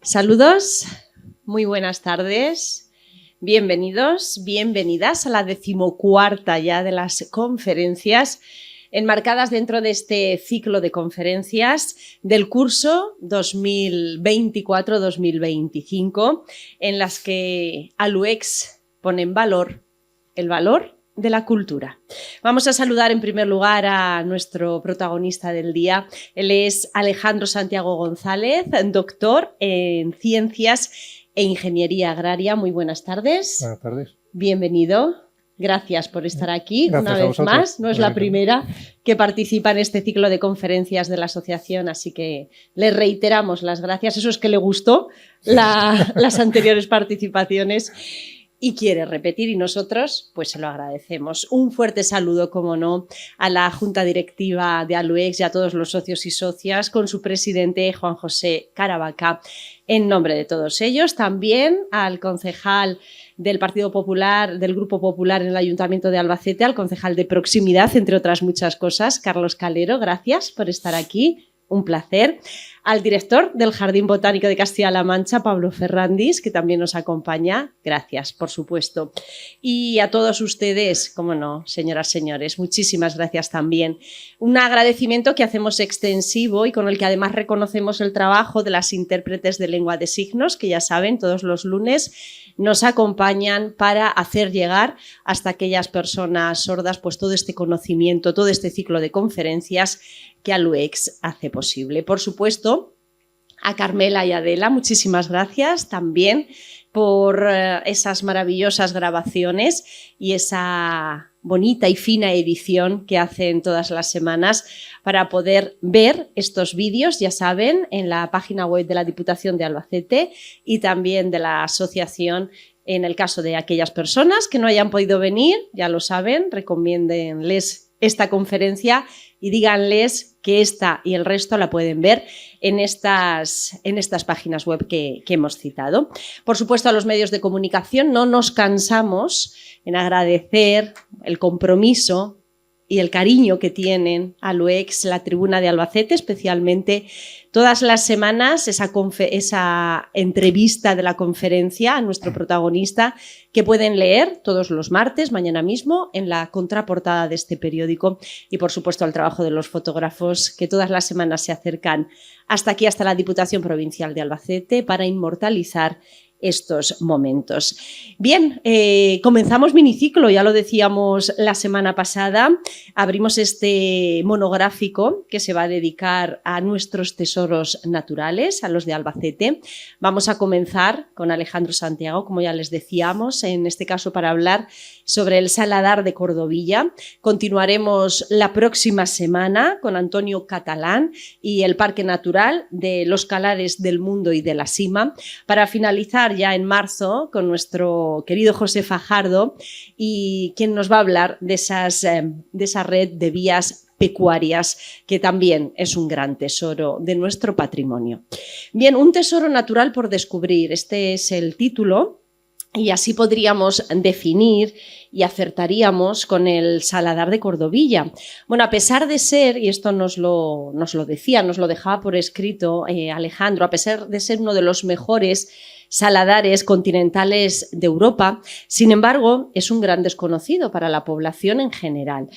Saludos, muy buenas tardes, bienvenidos, bienvenidas a la 14ª ya de las conferencias enmarcadas dentro de este ciclo de conferencias del curso 2024-2025 en las que Aluex pone en valor el valor de la cultura. Vamos a saludar en primer lugar a nuestro protagonista del día. Él es Alejandro Santiago González, doctor en Ciencias e Ingeniería Agraria. Muy buenas tardes. Buenas tardes. Bienvenido. Gracias por estar aquí Gracias una vez más. No es la primera que participa en este ciclo de conferencias de la asociación, así que le reiteramos las gracias. Eso es que le gustó las anteriores participaciones y quiere repetir, y nosotros pues se lo agradecemos. Un fuerte saludo, como no, a la Junta Directiva de Aluex y a todos los socios y socias, con su presidente Juan José Caravaca. En nombre de todos ellos, también al concejal del Partido Popular, del Grupo Popular en el Ayuntamiento de Albacete, al concejal de Proximidad, entre otras muchas cosas, Carlos Calero. Gracias por estar aquí. Un placer. Al director del Jardín Botánico de Castilla-La Mancha, Pablo Ferrandis, que también nos acompaña. Gracias, por supuesto. Y a todos ustedes, cómo no, señoras, señores, muchísimas gracias también. Un agradecimiento que hacemos extensivo y con el que además reconocemos el trabajo de las intérpretes de lengua de signos, que ya saben, todos los lunes nos acompañan para hacer llegar hasta aquellas personas sordas pues todo este conocimiento, todo este ciclo de conferencias que Aluex hace posible. Por supuesto, a Carmela y Adela, muchísimas gracias también por esas maravillosas grabaciones y esa bonita y fina edición que hacen todas las semanas para poder ver estos vídeos, ya saben, en la página web de la Diputación de Albacete y también de la asociación. En el caso de aquellas personas que no hayan podido venir, ya lo saben, recomiéndenles esta conferencia y díganles que esta y el resto la pueden ver en estas páginas web que hemos citado. Por supuesto, a los medios de comunicación no nos cansamos en agradecer el compromiso y el cariño que tienen a Aluex, la Tribuna de Albacete, especialmente todas las semanas esa entrevista de la conferencia a nuestro protagonista que pueden leer todos los martes, mañana mismo, en la contraportada de este periódico y, por supuesto, al trabajo de los fotógrafos que todas las semanas se acercan hasta aquí, hasta la Diputación Provincial de Albacete, para inmortalizar estos momentos. Bien, comenzamos miniciclo, ya lo decíamos la semana pasada, abrimos este monográfico que se va a dedicar a nuestros tesoros naturales, a los de Albacete. Vamos a comenzar con Alejandro Santiago, como ya les decíamos, en este caso para hablar sobre el Saladar de Cordovilla. Continuaremos la próxima semana con Antonio Catalán y el Parque Natural de los Calares del Mundo y de la Sima, para finalizar ya en marzo con nuestro querido José Fajardo, y quien nos va a hablar de esa red de vías pecuarias que también es un gran tesoro de nuestro patrimonio. Bien, un tesoro natural por descubrir, este es el título. Y así podríamos definir y acertaríamos con el Saladar de Cordovilla. Bueno, a pesar de ser, y esto nos lo dejaba por escrito Alejandro, a pesar de ser uno de los mejores saladares continentales de Europa, sin embargo, es un gran desconocido para la población en general.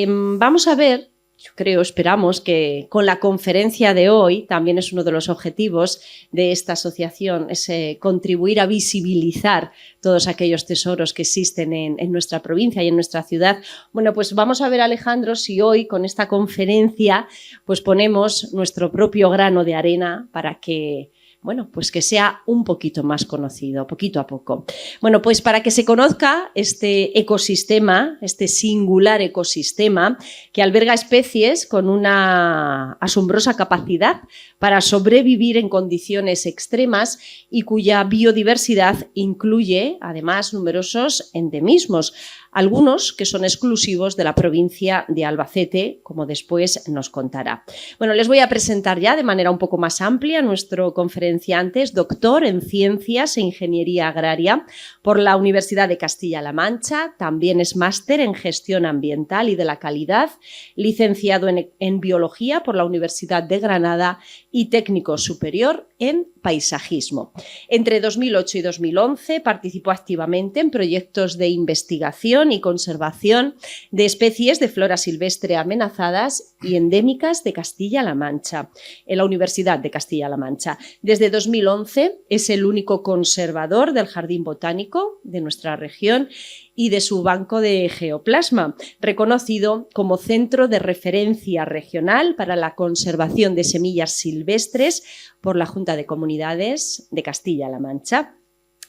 Vamos a ver. Yo creo, esperamos que con la conferencia de hoy, también es uno de los objetivos de esta asociación, es contribuir a visibilizar todos aquellos tesoros que existen en nuestra provincia y en nuestra ciudad. Bueno, pues vamos a ver, Alejandro, si hoy con esta conferencia pues ponemos nuestro propio grano de arena para que, bueno, pues que sea un poquito más conocido, poquito a poco. Bueno, pues para que se conozca este ecosistema, este singular ecosistema que alberga especies con una asombrosa capacidad para sobrevivir en condiciones extremas y cuya biodiversidad incluye, además, numerosos endemismos, algunos que son exclusivos de la provincia de Albacete, como después nos contará. Bueno, les voy a presentar ya de manera un poco más amplia a nuestro conferenciante. Es doctor en Ciencias e Ingeniería Agraria por la Universidad de Castilla-La Mancha, también es máster en Gestión Ambiental y de la Calidad, licenciado en Biología por la Universidad de Granada y técnico superior en paisajismo. Entre 2008 y 2011 participó activamente en proyectos de investigación y conservación de especies de flora silvestre amenazadas y endémicas de Castilla-La Mancha, en la Universidad de Castilla-La Mancha. Desde 2011 es el único conservador del Jardín Botánico de nuestra región y de su banco de geoplasma, reconocido como centro de referencia regional para la conservación de semillas silvestres por la Junta de Comunidades de Castilla-La Mancha.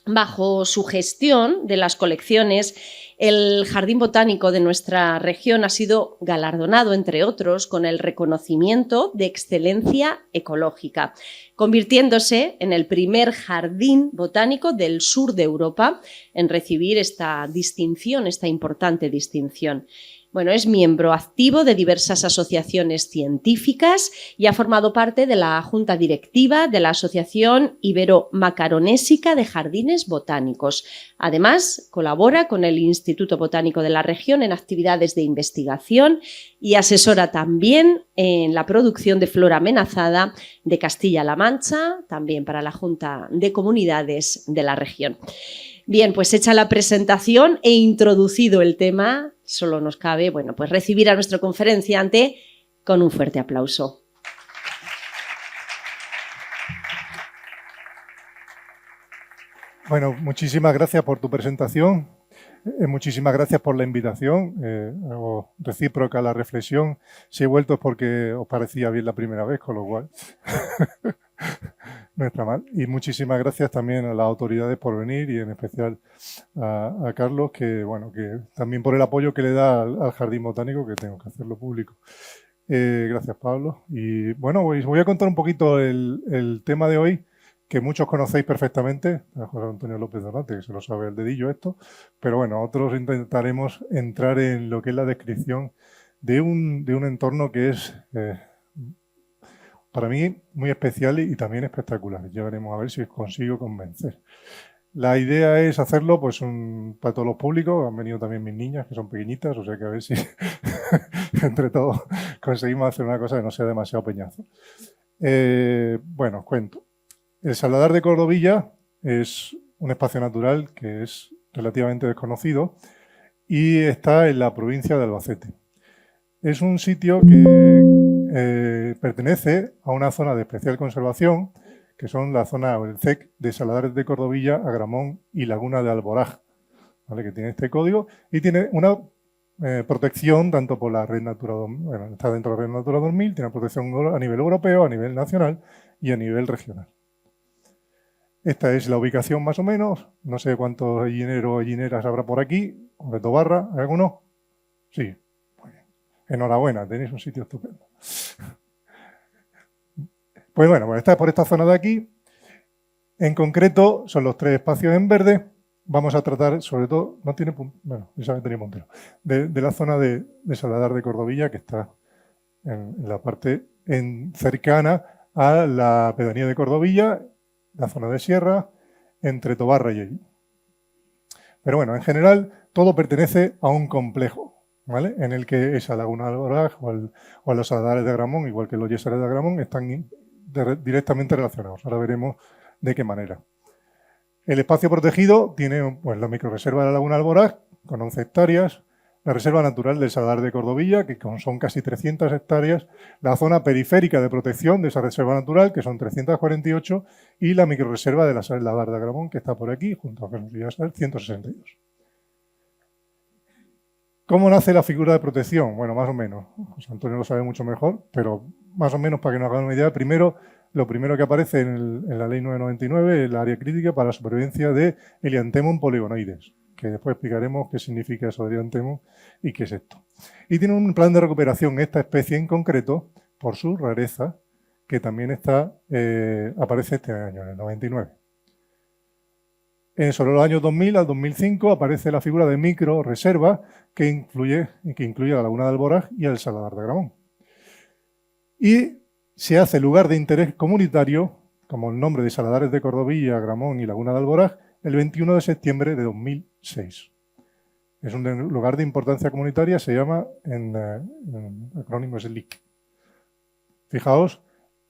Bajo su gestión de las colecciones, el Jardín Botánico de nuestra región ha sido galardonado, entre otros, con el reconocimiento de excelencia ecológica, convirtiéndose en el primer jardín botánico del sur de Europa en recibir esta distinción, esta importante distinción. Bueno, es miembro activo de diversas asociaciones científicas y ha formado parte de la Junta Directiva de la Asociación Ibero-Macaronésica de Jardines Botánicos. Además, colabora con el Instituto Botánico de la región en actividades de investigación y asesora también en la producción de flora amenazada de Castilla-La Mancha, también para la Junta de Comunidades de la región. Bien, pues hecha la presentación e introducido el tema, solo nos cabe, bueno, pues recibir a nuestro conferenciante con un fuerte aplauso. Bueno, muchísimas gracias por tu presentación, muchísimas gracias por la invitación, recíproca la reflexión. Si he vuelto es porque os parecía bien la primera vez, con lo cual no está mal. Y muchísimas gracias también a las autoridades por venir y en especial a Carlos, que bueno, que también por el apoyo que le da al Jardín Botánico, que tengo que hacerlo público. Gracias, Pablo. Y bueno, voy a contar un poquito el tema de hoy, que muchos conocéis perfectamente, a José Antonio López Donate, que se lo sabe el dedillo esto, pero bueno, otros intentaremos entrar en lo que es la descripción de un entorno que es, para mí, muy especial y también espectacular. Ya veremos a ver si os consigo convencer. La idea es hacerlo pues para todos los públicos. Han venido también mis niñas, que son pequeñitas, o sea que a ver si entre todos conseguimos hacer una cosa que no sea demasiado peñazo. Bueno, os cuento. El Saladar de Cordovilla es un espacio natural que es relativamente desconocido y está en la provincia de Albacete. Es un sitio que pertenece a una zona de especial conservación, que son la zona, el CEC de Saladares de Cordovilla, Agramón y Laguna de Alboraj, ¿vale? Que tiene este código y tiene una protección tanto por la Red Natura 2000, bueno, está dentro de la Red Natura 2000, tiene protección a nivel europeo, a nivel nacional y a nivel regional. Esta es la ubicación más o menos. No sé cuántos gallineros o gallineras habrá por aquí. ¿De Tobarra? ¿Alguno? Sí. Muy bien. Enhorabuena, tenéis un sitio estupendo. Pues bueno, pues está por esta zona de aquí. En concreto, son los 3 espacios en verde. Vamos a tratar, sobre todo, no tiene, bueno, esa tenía puntero, de la zona de Saladar de Cordovilla, que está en la parte cercana a la pedanía de Cordovilla, la zona de sierra, entre Tobarra y allí. Pero bueno, en general, todo pertenece a un complejo, ¿vale? En el que esa Laguna de Alboraj o los Saladares de Agramón, igual que los Yeseres de Agramón, están directamente relacionados. Ahora veremos de qué manera. El espacio protegido tiene pues, la microrreserva de la Laguna de Alboraj, con 11 hectáreas, la Reserva Natural del Saladar de Cordovilla, que son casi 300 hectáreas, la zona periférica de protección de esa Reserva Natural, que son 348, y la microrreserva de la Saladar de Agramón, que está por aquí, junto a 162. ¿Cómo nace la figura de protección? Bueno, más o menos. José Antonio lo sabe mucho mejor, pero más o menos para que nos hagan una idea, lo primero que aparece en la Ley 999 es el área crítica para la supervivencia de Helianthemum polygonoides, que después explicaremos qué significa eso de Helianthemum y qué es esto. Y tiene un plan de recuperación esta especie en concreto, por su rareza, que también aparece este año, en el 99. Sobre los años 2000 al 2005 aparece la figura de micro-reserva que incluye a la Laguna de Alboraj y el Saladar de Agramón. Y se hace lugar de interés comunitario, como el nombre de Saladares de Cordovilla, Agramón y Laguna de Alboraj, el 21 de septiembre de 2006. Es un lugar de importancia comunitaria, se llama, en acrónimo es LIC. Fijaos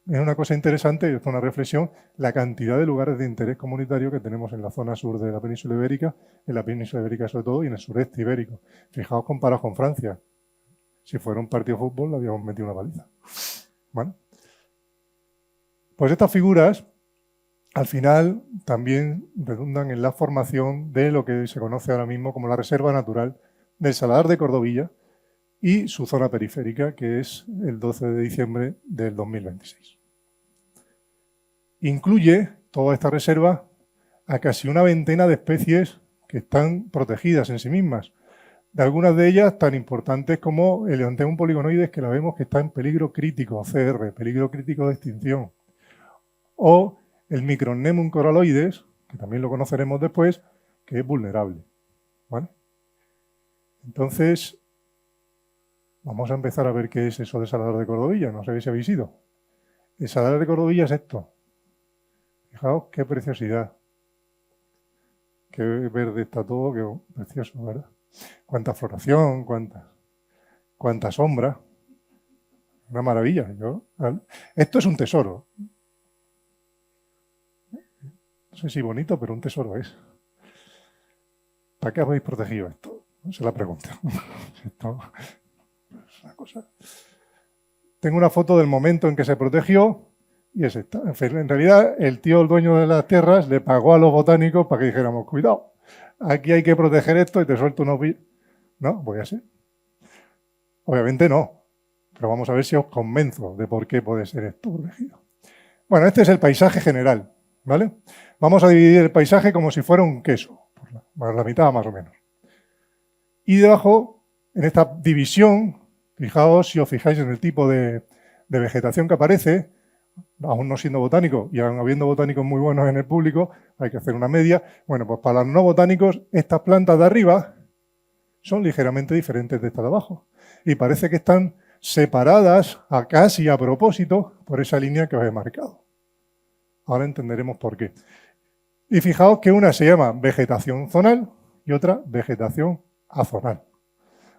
es una cosa interesante, y esto es una reflexión, la cantidad de lugares de interés comunitario que tenemos en la zona sur de la península ibérica, en la península ibérica sobre todo, y en el sureste ibérico. Fijaos comparados con Francia. Si fuera un partido de fútbol, le habíamos metido una paliza. ¿Vale? Pues estas figuras, al final, también redundan en la formación de lo que se conoce ahora mismo como la Reserva Natural del Saladar de Cordovilla y su zona periférica, que es el 12 de diciembre del 2026. Incluye toda esta reserva a casi una veintena de especies que están protegidas en sí mismas. De algunas de ellas tan importantes como el Eleonteum polygonoides, que la vemos que está en peligro crítico, CR, peligro crítico de extinción. O el Micronemum coralloides, que también lo conoceremos después, que es vulnerable. ¿Vale? Entonces, vamos a empezar a ver qué es eso de Saladar de Cordovilla. No sé si habéis ido. El Saladar de Cordovilla es esto. Fijaos qué preciosidad. Qué verde está todo, qué precioso, ¿verdad? Cuánta floración, cuánta sombra. Una maravilla. Esto es un tesoro. No sé si bonito, pero un tesoro es. ¿Para qué habéis protegido esto? Esa es la pregunta. Esto es una cosa. Tengo una foto del momento en que se protegió y es esta. En realidad, el tío, el dueño de las tierras, le pagó a los botánicos para que dijéramos, cuidado, aquí hay que proteger esto y te suelto unos... No, voy a ser. Obviamente no, pero vamos a ver si os convenzo de por qué puede ser esto protegido. Bueno, este es el paisaje general, ¿vale? Vamos a dividir el paisaje como si fuera un queso, por la mitad más o menos. Y debajo, en esta división, fijaos, si os fijáis en el tipo de vegetación que aparece, aún no siendo botánico y aún habiendo botánicos muy buenos en el público, hay que hacer una media. Bueno, pues para los no botánicos, estas plantas de arriba son ligeramente diferentes de estas de abajo. Y parece que están separadas casi a propósito por esa línea que os he marcado. Ahora entenderemos por qué. Y fijaos que una se llama vegetación zonal y otra vegetación azonal.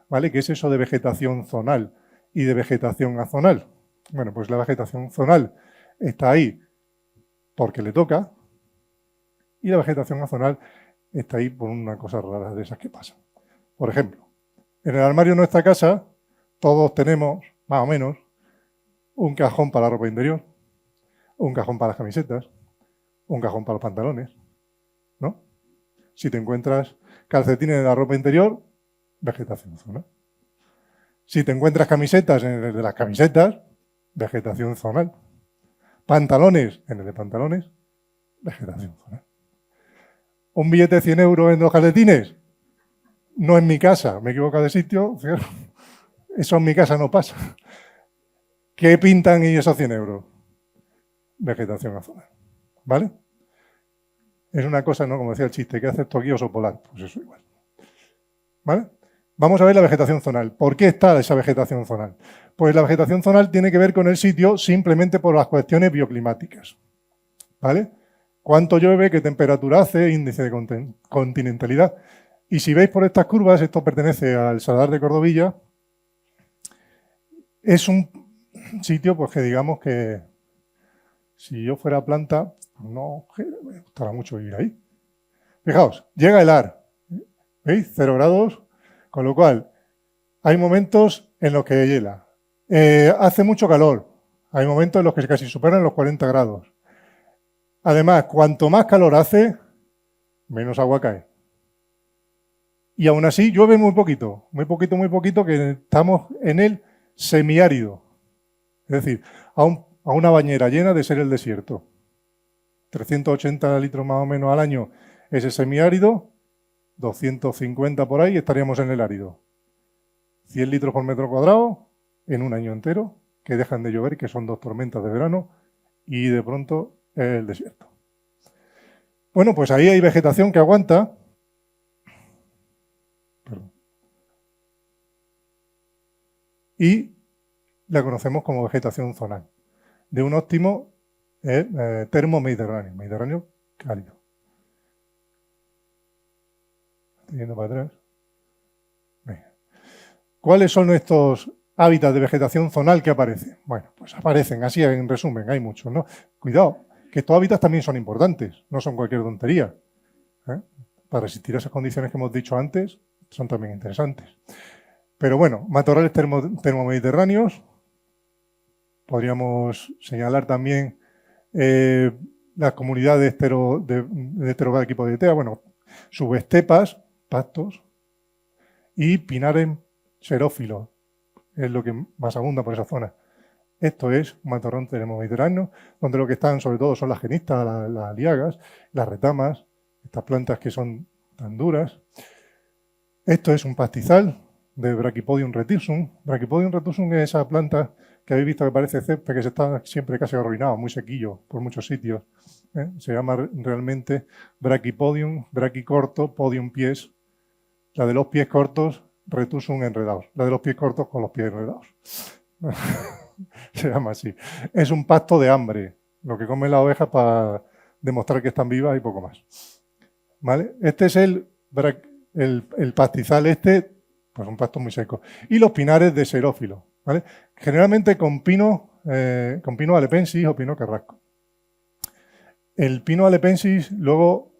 ¿Vale? ¿Qué es eso de vegetación zonal y de vegetación azonal? Bueno, pues la vegetación zonal está ahí porque le toca y la vegetación azonal está ahí por una cosa rara de esas que pasan. Por ejemplo, en el armario de nuestra casa todos tenemos, más o menos, un cajón para la ropa interior, un cajón para las camisetas, un cajón para los pantalones, ¿no? Si te encuentras calcetines de la ropa interior, vegetación zonal. Si te encuentras camisetas en el de las camisetas, vegetación zonal. Pantalones en el de pantalones, vegetación zonal. Un billete de 100 euros en los calcetines, no en mi casa, me equivoco de sitio, eso en mi casa no pasa. ¿Qué pintan y esos 100 euros? Vegetación azonal, ¿vale? Es una cosa, ¿no? Como decía el chiste, ¿qué hace esto aquí oso polar? Pues eso igual, ¿vale? Vamos a ver la vegetación zonal. ¿Por qué está esa vegetación zonal? Pues la vegetación zonal tiene que ver con el sitio simplemente por las cuestiones bioclimáticas, ¿vale? ¿Cuánto llueve? ¿Qué temperatura hace? Índice de continentalidad. Y si veis por estas curvas, esto pertenece al Saladar de Cordovilla, es un sitio pues que digamos que si yo fuera planta, no me gustará mucho vivir ahí. Fijaos, llega el ar, ¿veis? 0 grados, con lo cual hay momentos en los que hiela. Hace mucho calor, hay momentos en los que casi superan los 40 grados. Además, cuanto más calor hace, menos agua cae. Y aún así llueve muy poquito, que estamos en el semiárido. Es decir, a una bañera llena de ser el desierto. 380 litros más o menos al año es el semiárido, 250 por ahí estaríamos en el árido. 100 litros por metro cuadrado en un año entero, que dejan de llover, que son 2 tormentas de verano, y de pronto el desierto. Bueno, pues ahí hay vegetación que aguanta. Perdón. Y la conocemos como vegetación zonal, de un óptimo termo-mediterráneo, mediterráneo cálido. Estoy yendo para atrás. Venga. ¿Cuáles son estos hábitats de vegetación zonal que aparecen. Bueno, pues aparecen, así en resumen, hay muchos, ¿no? Cuidado, que estos hábitats también son importantes, no son cualquier tontería. Para resistir a esas condiciones que hemos dicho antes, son también interesantes. Pero bueno, matorrales termomediterráneos. Podríamos señalar también las comunidades de heterobraquipodetea, bueno, subestepas, pastos, y pinares xerófilos, es lo que más abunda por esa zona. Esto es un matorrón termomediterráneo, donde lo que están sobre todo son las genistas, las aliagas, las retamas, estas plantas que son tan duras. Esto es un pastizal de Brachypodium reticum. Brachypodium reticum es esa planta que habéis visto que parece césped, que se está siempre casi arruinado, muy sequillo por muchos sitios. Se llama realmente Brachypodium, brachycorto, podium pies. La de los pies cortos, retusum enredados. La de los pies cortos con los pies enredados. Se llama así. Es un pasto de hambre, lo que comen las ovejas para demostrar que están vivas y poco más. ¿Vale? Este es el pastizal pues un pasto muy seco. Y los pinares de xerófilo, ¿vale? Generalmente con pino alepensis o pino carrasco. El pino alepensis, luego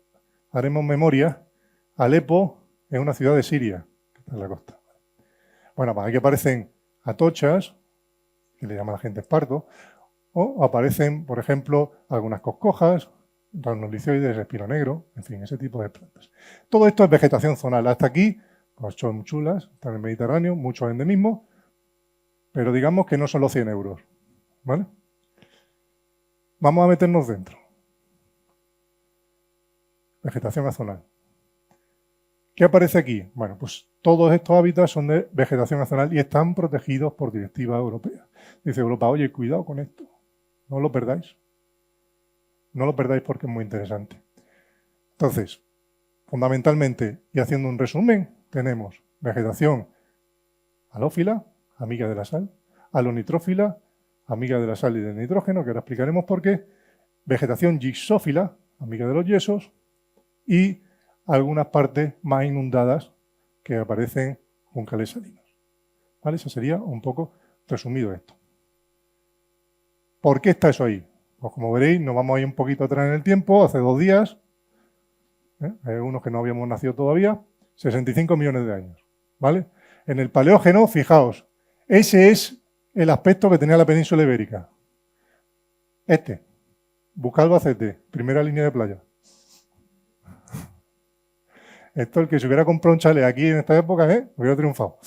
haremos memoria, Alepo es una ciudad de Siria, que está en la costa. Bueno, pues aquí aparecen atochas, que le llama la gente esparto, o aparecen, por ejemplo, algunas coscojas, ranulicidoides, espino negro, en fin, ese tipo de plantas. Todo esto es vegetación zonal. Hasta aquí, pues son chulas, están en el Mediterráneo, muchos endemismos, pero digamos que no son los 100 euros, ¿vale? Vamos a meternos dentro. Vegetación azonal. ¿Qué aparece aquí? Bueno, pues todos estos hábitats son de vegetación azonal y están protegidos por directiva europea. Dice Europa, oye, cuidado con esto, no lo perdáis. No lo perdáis porque es muy interesante. Entonces, fundamentalmente, y haciendo un resumen, tenemos vegetación halófila, amiga de la sal, halonitrófila, amiga de la sal y del nitrógeno, que ahora explicaremos por qué, vegetación gixófila, amiga de los yesos, y algunas partes más inundadas que aparecen juncales salinos. ¿Vale? Eso sería un poco resumido esto. ¿Por qué está eso ahí? Pues como veréis, nos vamos a ir un poquito atrás en el tiempo, hace 2 días, hay algunos que no habíamos nacido todavía, 65 millones de años. ¿Vale? En el Paleógeno, fijaos, ese es el aspecto que tenía la península ibérica. Busca Albacete, primera línea de playa. Esto, el que se hubiera comprado un chalet aquí en esta época, hubiera triunfado.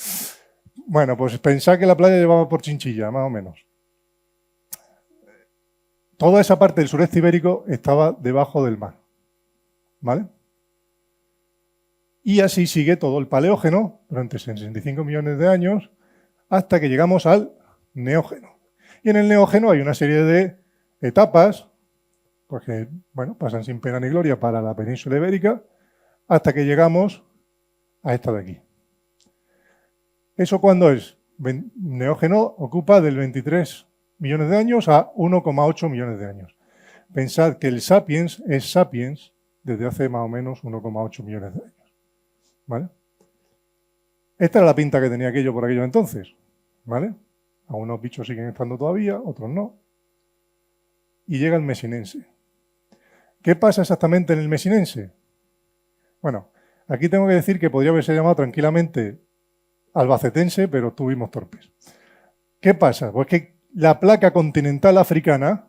Bueno, pues pensad que la playa llevaba por Chinchilla, más o menos. Toda esa parte del sureste ibérico estaba debajo del mar. ¿Vale? Y así sigue todo el Paleógeno durante 65 millones de años hasta que llegamos al Neógeno. Y en el Neógeno hay una serie de etapas, pues que, bueno, pasan sin pena ni gloria para la península ibérica, hasta que llegamos a esta de aquí. ¿Eso cuándo es? Neógeno ocupa del 23 millones de años a 1,8 millones de años. Pensad que el Sapiens es Sapiens desde hace más o menos 1,8 millones de años. ¿Vale? Esta era la pinta que tenía aquello por aquello entonces. ¿Vale? Algunos bichos siguen estando todavía, otros no. Y llega el Mesinense. ¿Qué pasa exactamente en el Mesinense? Bueno, aquí tengo que decir que podría haberse llamado tranquilamente albacetense, pero tuvimos torpes. ¿Qué pasa? Pues que la placa continental africana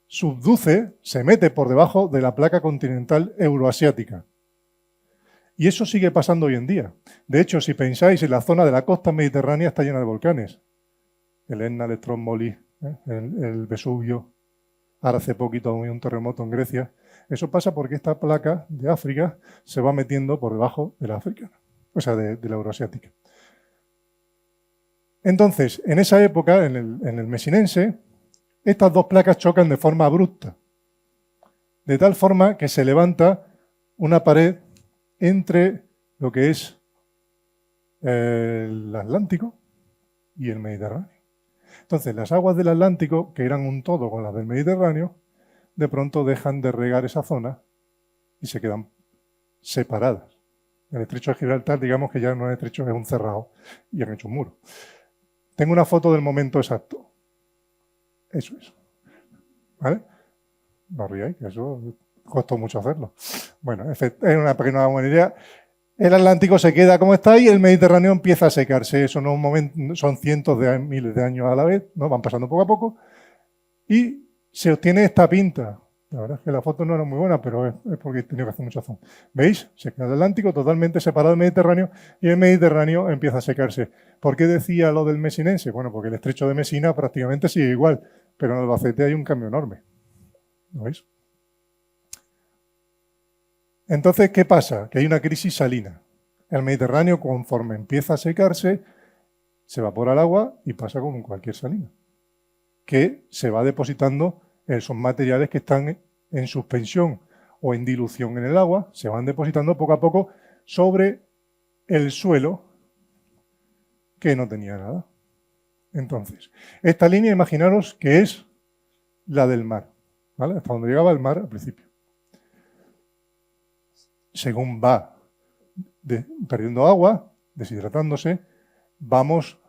subduce, se mete por debajo de la placa continental euroasiática. Y eso sigue pasando hoy en día. De hecho, si pensáis en la zona de la costa mediterránea está llena de volcanes. El Etna, el Stromboli, el Vesubio. Ahora hace poquito hubo un terremoto en Grecia. Eso pasa porque esta placa de África se va metiendo por debajo de la africana, o sea, de la euroasiática. Entonces, en esa época, en el Mesinense, estas dos placas chocan de forma abrupta, de tal forma que se levanta una pared entre lo que es el Atlántico y el Mediterráneo. Entonces, las aguas del Atlántico, que eran un todo con las del Mediterráneo, de pronto dejan de regar esa zona y se quedan separadas. El estrecho de Gibraltar, digamos que ya no es estrecho, es un cerrado y han hecho un muro. Tengo una foto del momento exacto. Eso es. ¿Vale? No ríais, que eso costó mucho hacerlo. Bueno, es una pequeña buena idea. El Atlántico se queda como está y el Mediterráneo empieza a secarse. Eso no es un momento, son cientos de miles de años a la vez, ¿no? Van pasando poco a poco. Y se obtiene esta pinta. La verdad es que la foto no era muy buena, pero es porque he tenido que hacer mucho zoom. ¿Veis? Se queda el Atlántico totalmente separado del Mediterráneo y el Mediterráneo empieza a secarse. ¿Por qué decía lo del mesinense? Bueno, porque el estrecho de Mesina prácticamente sigue igual, pero en Albacete hay un cambio enorme. ¿Lo veis? Entonces, ¿qué pasa? Que hay una crisis salina. El Mediterráneo, conforme empieza a secarse, se evapora el agua y pasa como en cualquier salina, que se va depositando esos materiales que están en suspensión o en dilución en el agua, se van depositando poco a poco sobre el suelo que no tenía nada. Entonces, esta línea, imaginaros que es la del mar, ¿vale? Hasta donde llegaba el mar al principio. Según va perdiendo agua, deshidratándose, vamos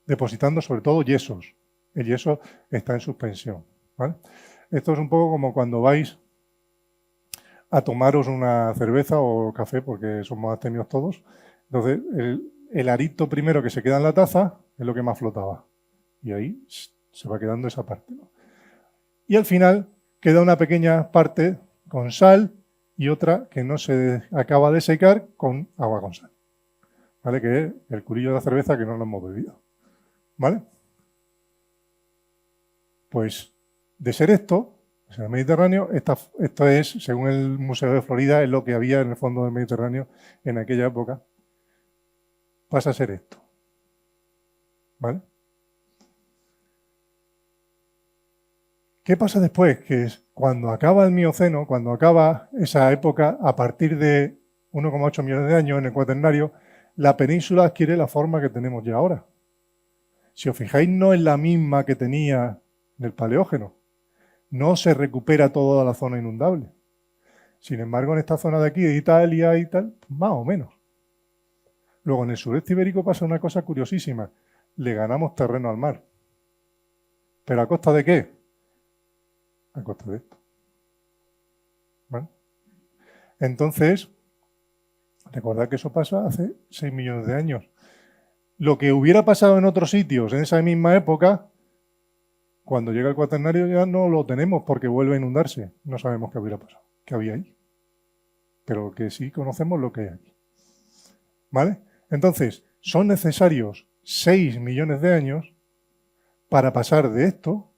depositando sobre todo yesos. El yeso está en suspensión, ¿vale? Esto es un poco como cuando vais a tomaros una cerveza o café, porque somos abstemios todos. Entonces, el arito primero que se queda en la taza es lo que más flotaba. Y ahí se va quedando esa parte, ¿no? Y al final queda una pequeña parte con sal y otra que no se acaba de secar con agua con sal, ¿vale? Que es el curillo de la cerveza que no lo hemos bebido, ¿vale? Pues de ser esto, en el Mediterráneo, esto es, según el Museo de Florida, es lo que había en el fondo del Mediterráneo en aquella época, pasa a ser esto, ¿vale? ¿Qué pasa después? Que es cuando acaba el Mioceno, cuando acaba esa época, a partir de 1,8 millones de años en el Cuaternario, la península adquiere la forma que tenemos ya ahora. Si os fijáis, no es la misma que tenía en el Paleógeno. No se recupera toda la zona inundable. Sin embargo, en esta zona de aquí, de Italia y tal, más o menos. Luego, en el sureste ibérico pasa una cosa curiosísima. Le ganamos terreno al mar. ¿Pero a costa de qué? A costa de esto. ¿Vale? Entonces, recordad que eso pasa hace 6 millones de años. Lo que hubiera pasado en otros sitios en esa misma época, cuando llega el Cuaternario ya no lo tenemos porque vuelve a inundarse. No sabemos qué hubiera pasado, qué había ahí. Pero que sí conocemos lo que hay aquí. ¿Vale? Entonces, son necesarios 6 millones de años para pasar de esto.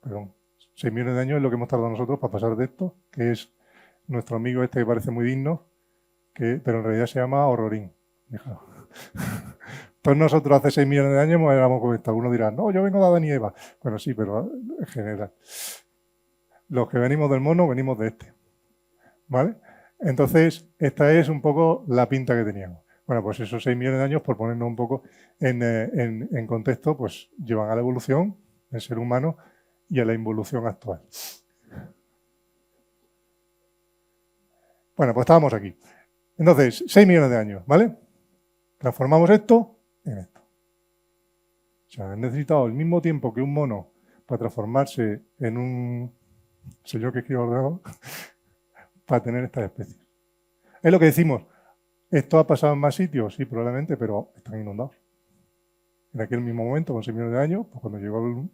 Perdón, 6 millones de años es lo que hemos tardado nosotros para pasar de esto, que es nuestro amigo este que parece muy digno, pero en realidad se llama Horrorín. Pues nosotros hace 6 millones de años éramos como esto. Algunos dirán, no, yo vengo de Adán y Eva. Bueno, sí, pero en general. Los que venimos del mono, venimos de este. ¿Vale? Entonces, esta es un poco la pinta que teníamos. Bueno, pues esos 6 millones de años, por ponernos un poco en contexto, pues llevan a la evolución del ser humano y a la involución actual. Bueno, pues estábamos aquí. Entonces, 6 millones de años, ¿vale? Transformamos esto en esto. O sea, han necesitado el mismo tiempo que un mono para transformarse en un señor que escribe ordenador para tener estas especies. Es lo que decimos. ¿Esto ha pasado en más sitios? Sí, probablemente, pero están inundados. En aquel mismo momento, con 6 millones de años, pues cuando llegó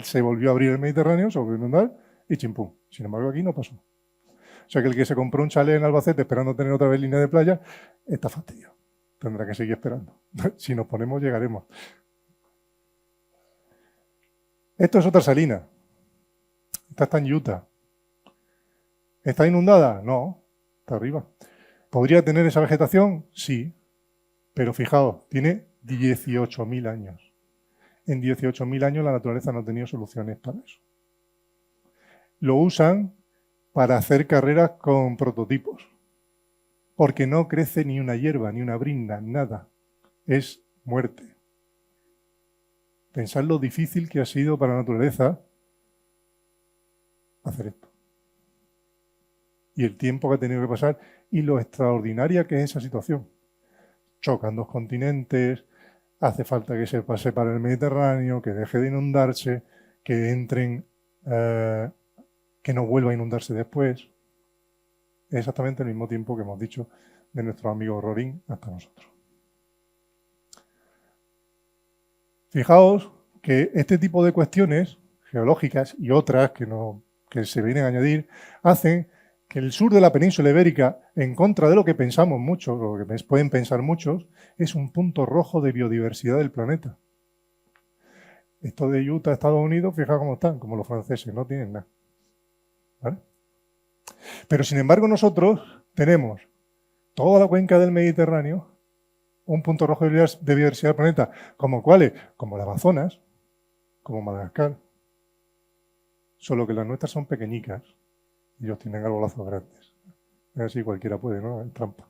se volvió a abrir el Mediterráneo, se volvió a inundar y chimpum. Sin embargo, aquí no pasó. O sea que el que se compró un chalet en Albacete esperando tener otra vez línea de playa, está fastidiado. Tendrá que seguir esperando. Si nos ponemos, llegaremos. Esto es otra salina. Esta está en Utah. ¿Está inundada? No, está arriba. ¿Podría tener esa vegetación? Sí. Pero fijaos, tiene 18.000 años. En 18.000 años la naturaleza no ha tenido soluciones para eso. Lo usan para hacer carreras con prototipos. Porque no crece ni una hierba, ni una brinda, nada. Es muerte. Pensad lo difícil que ha sido para la naturaleza hacer esto. y el tiempo que ha tenido que pasar y lo extraordinaria que es esa situación. Chocan dos continentes, hace falta que se pase para el Mediterráneo, que deje de inundarse, que entren, que no vuelva a inundarse después. Es exactamente el mismo tiempo que hemos dicho de nuestro amigo Rorín hasta nosotros. Fijaos que este tipo de cuestiones geológicas y otras que se vienen a añadir hacen que el sur de la península ibérica, en contra de lo que pensamos muchos, o lo que pueden pensar muchos, es un punto rojo de biodiversidad del planeta. Esto de Utah, Estados Unidos, fijaos cómo están, como los franceses, no tienen nada. ¿Vale? Pero sin embargo nosotros tenemos toda la cuenca del Mediterráneo, un punto rojo de biodiversidad del planeta, como cuáles, como el Amazonas, como Madagascar, solo que las nuestras son pequeñicas y ellos tienen arbolazos grandes. Así cualquiera puede, ¿no? Es trampa.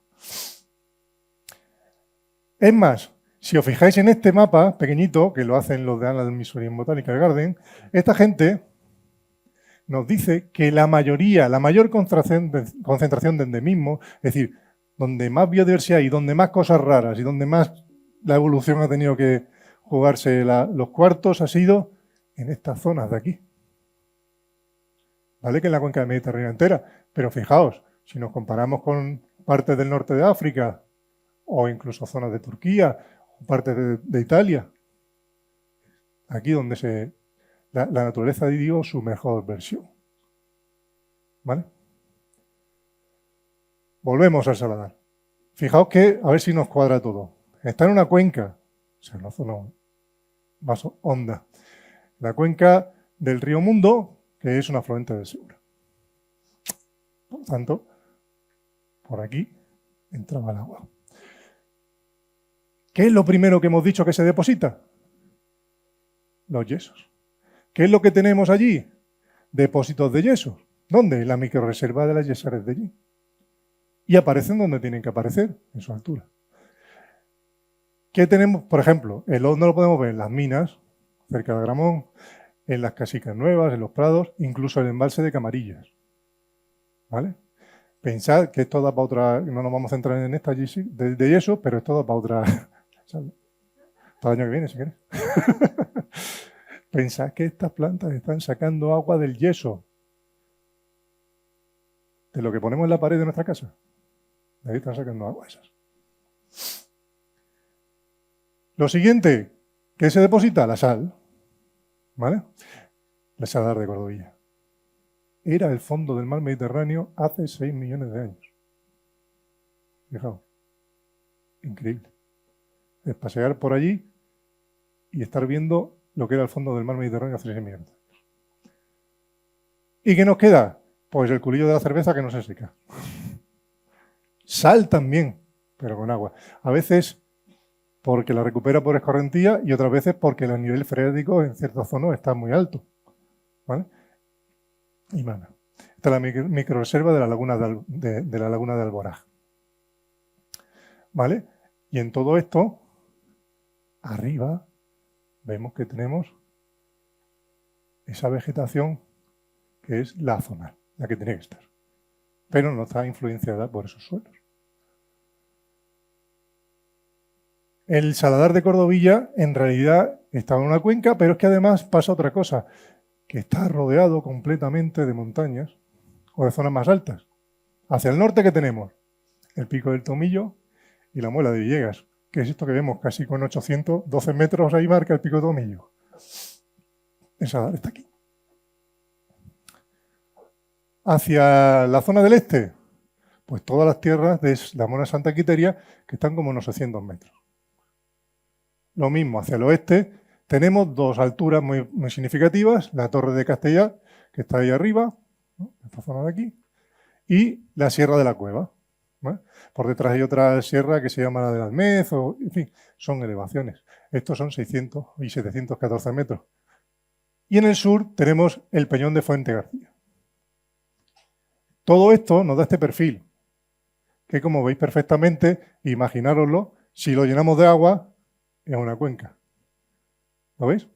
Es más, si os fijáis en este mapa pequeñito, que lo hacen los de Annals Smithsonian Botanical Garden, esta gente nos dice que la mayor concentración de endemismo, es decir, donde más biodiversidad y donde más cosas raras y donde más la evolución ha tenido que jugarse los cuartos, ha sido en estas zonas de aquí. ¿Vale? Que en la cuenca del Mediterráneo entera. Pero fijaos, si nos comparamos con partes del norte de África o incluso zonas de Turquía o partes de Italia, aquí donde la naturaleza dio su mejor versión. ¿Vale? Volvemos al Saladar. Fijaos que, a ver si nos cuadra todo. Está en una cuenca, o sea, en una zona más honda. La cuenca del río Mundo, que es un afluente del Segura. Por lo tanto, por aquí entraba el agua. ¿Qué es lo primero que hemos dicho que se deposita? Los yesos. ¿Qué es lo que tenemos allí? Depósitos de yesos. ¿Dónde? En la microrreserva de las yesares de allí. Y aparecen donde tienen que aparecer, en su altura. ¿Qué tenemos? Por ejemplo, ¿dónde lo podemos ver? En las minas, cerca de Agramón, en las casicas nuevas, en los prados, incluso el embalse de Camarillas. ¿Vale? Pensad que esto da para otra, no nos vamos a centrar en esta de yeso, pero esto da para otra, ¿sabes? Para el año que viene, si queréis. Pensad que estas plantas están sacando agua del yeso, de lo que ponemos en la pared de nuestra casa. De ahí están sacando agua esas. Lo siguiente, ¿qué se deposita? La sal. ¿Vale? El Saladar de Cordovilla. Era el fondo del mar Mediterráneo hace 6 millones de años. Fijaos. Increíble. Es pasear por allí y estar viendo lo que era el fondo del mar Mediterráneo hace 6 millones de años. ¿Y qué nos queda? Pues el culillo de la cerveza que no se seca. Sal también, pero con agua. A veces porque la recupera por escorrentía y otras veces porque el nivel freático en ciertas zonas está muy alto. ¿Vale? Y mana. Esta es la microrreserva de la laguna de la laguna de Alboraj. ¿Vale? Y en todo esto, arriba, vemos que tenemos esa vegetación que es la zona, la que tiene que estar. Pero no está influenciada por esos suelos. El Saladar de Cordovilla en realidad estaba en una cuenca, pero es que además pasa otra cosa, que está rodeado completamente de montañas o de zonas más altas. Hacia el norte, ¿qué tenemos? El Pico del Tomillo y la Muela de Villegas, que es esto que vemos casi con 812 metros ahí marca el Pico del Tomillo. El Saladar está aquí. Hacia la zona del este, pues todas las tierras de la Mona Santa Quiteria, que están como unos 600 metros. Lo mismo, hacia el oeste tenemos dos alturas muy significativas, la Torre de Castellar, que está ahí arriba, ¿no? Esta zona de aquí, y la Sierra de la Cueva. ¿Vale? Por detrás hay otra sierra que se llama la del Almez, en fin, son elevaciones. Estos son 600 y 714 metros. Y en el sur tenemos el Peñón de Fuente García. Todo esto nos da este perfil, que como veis perfectamente, imaginároslo, si lo llenamos de agua, es una cuenca. ¿Lo veis?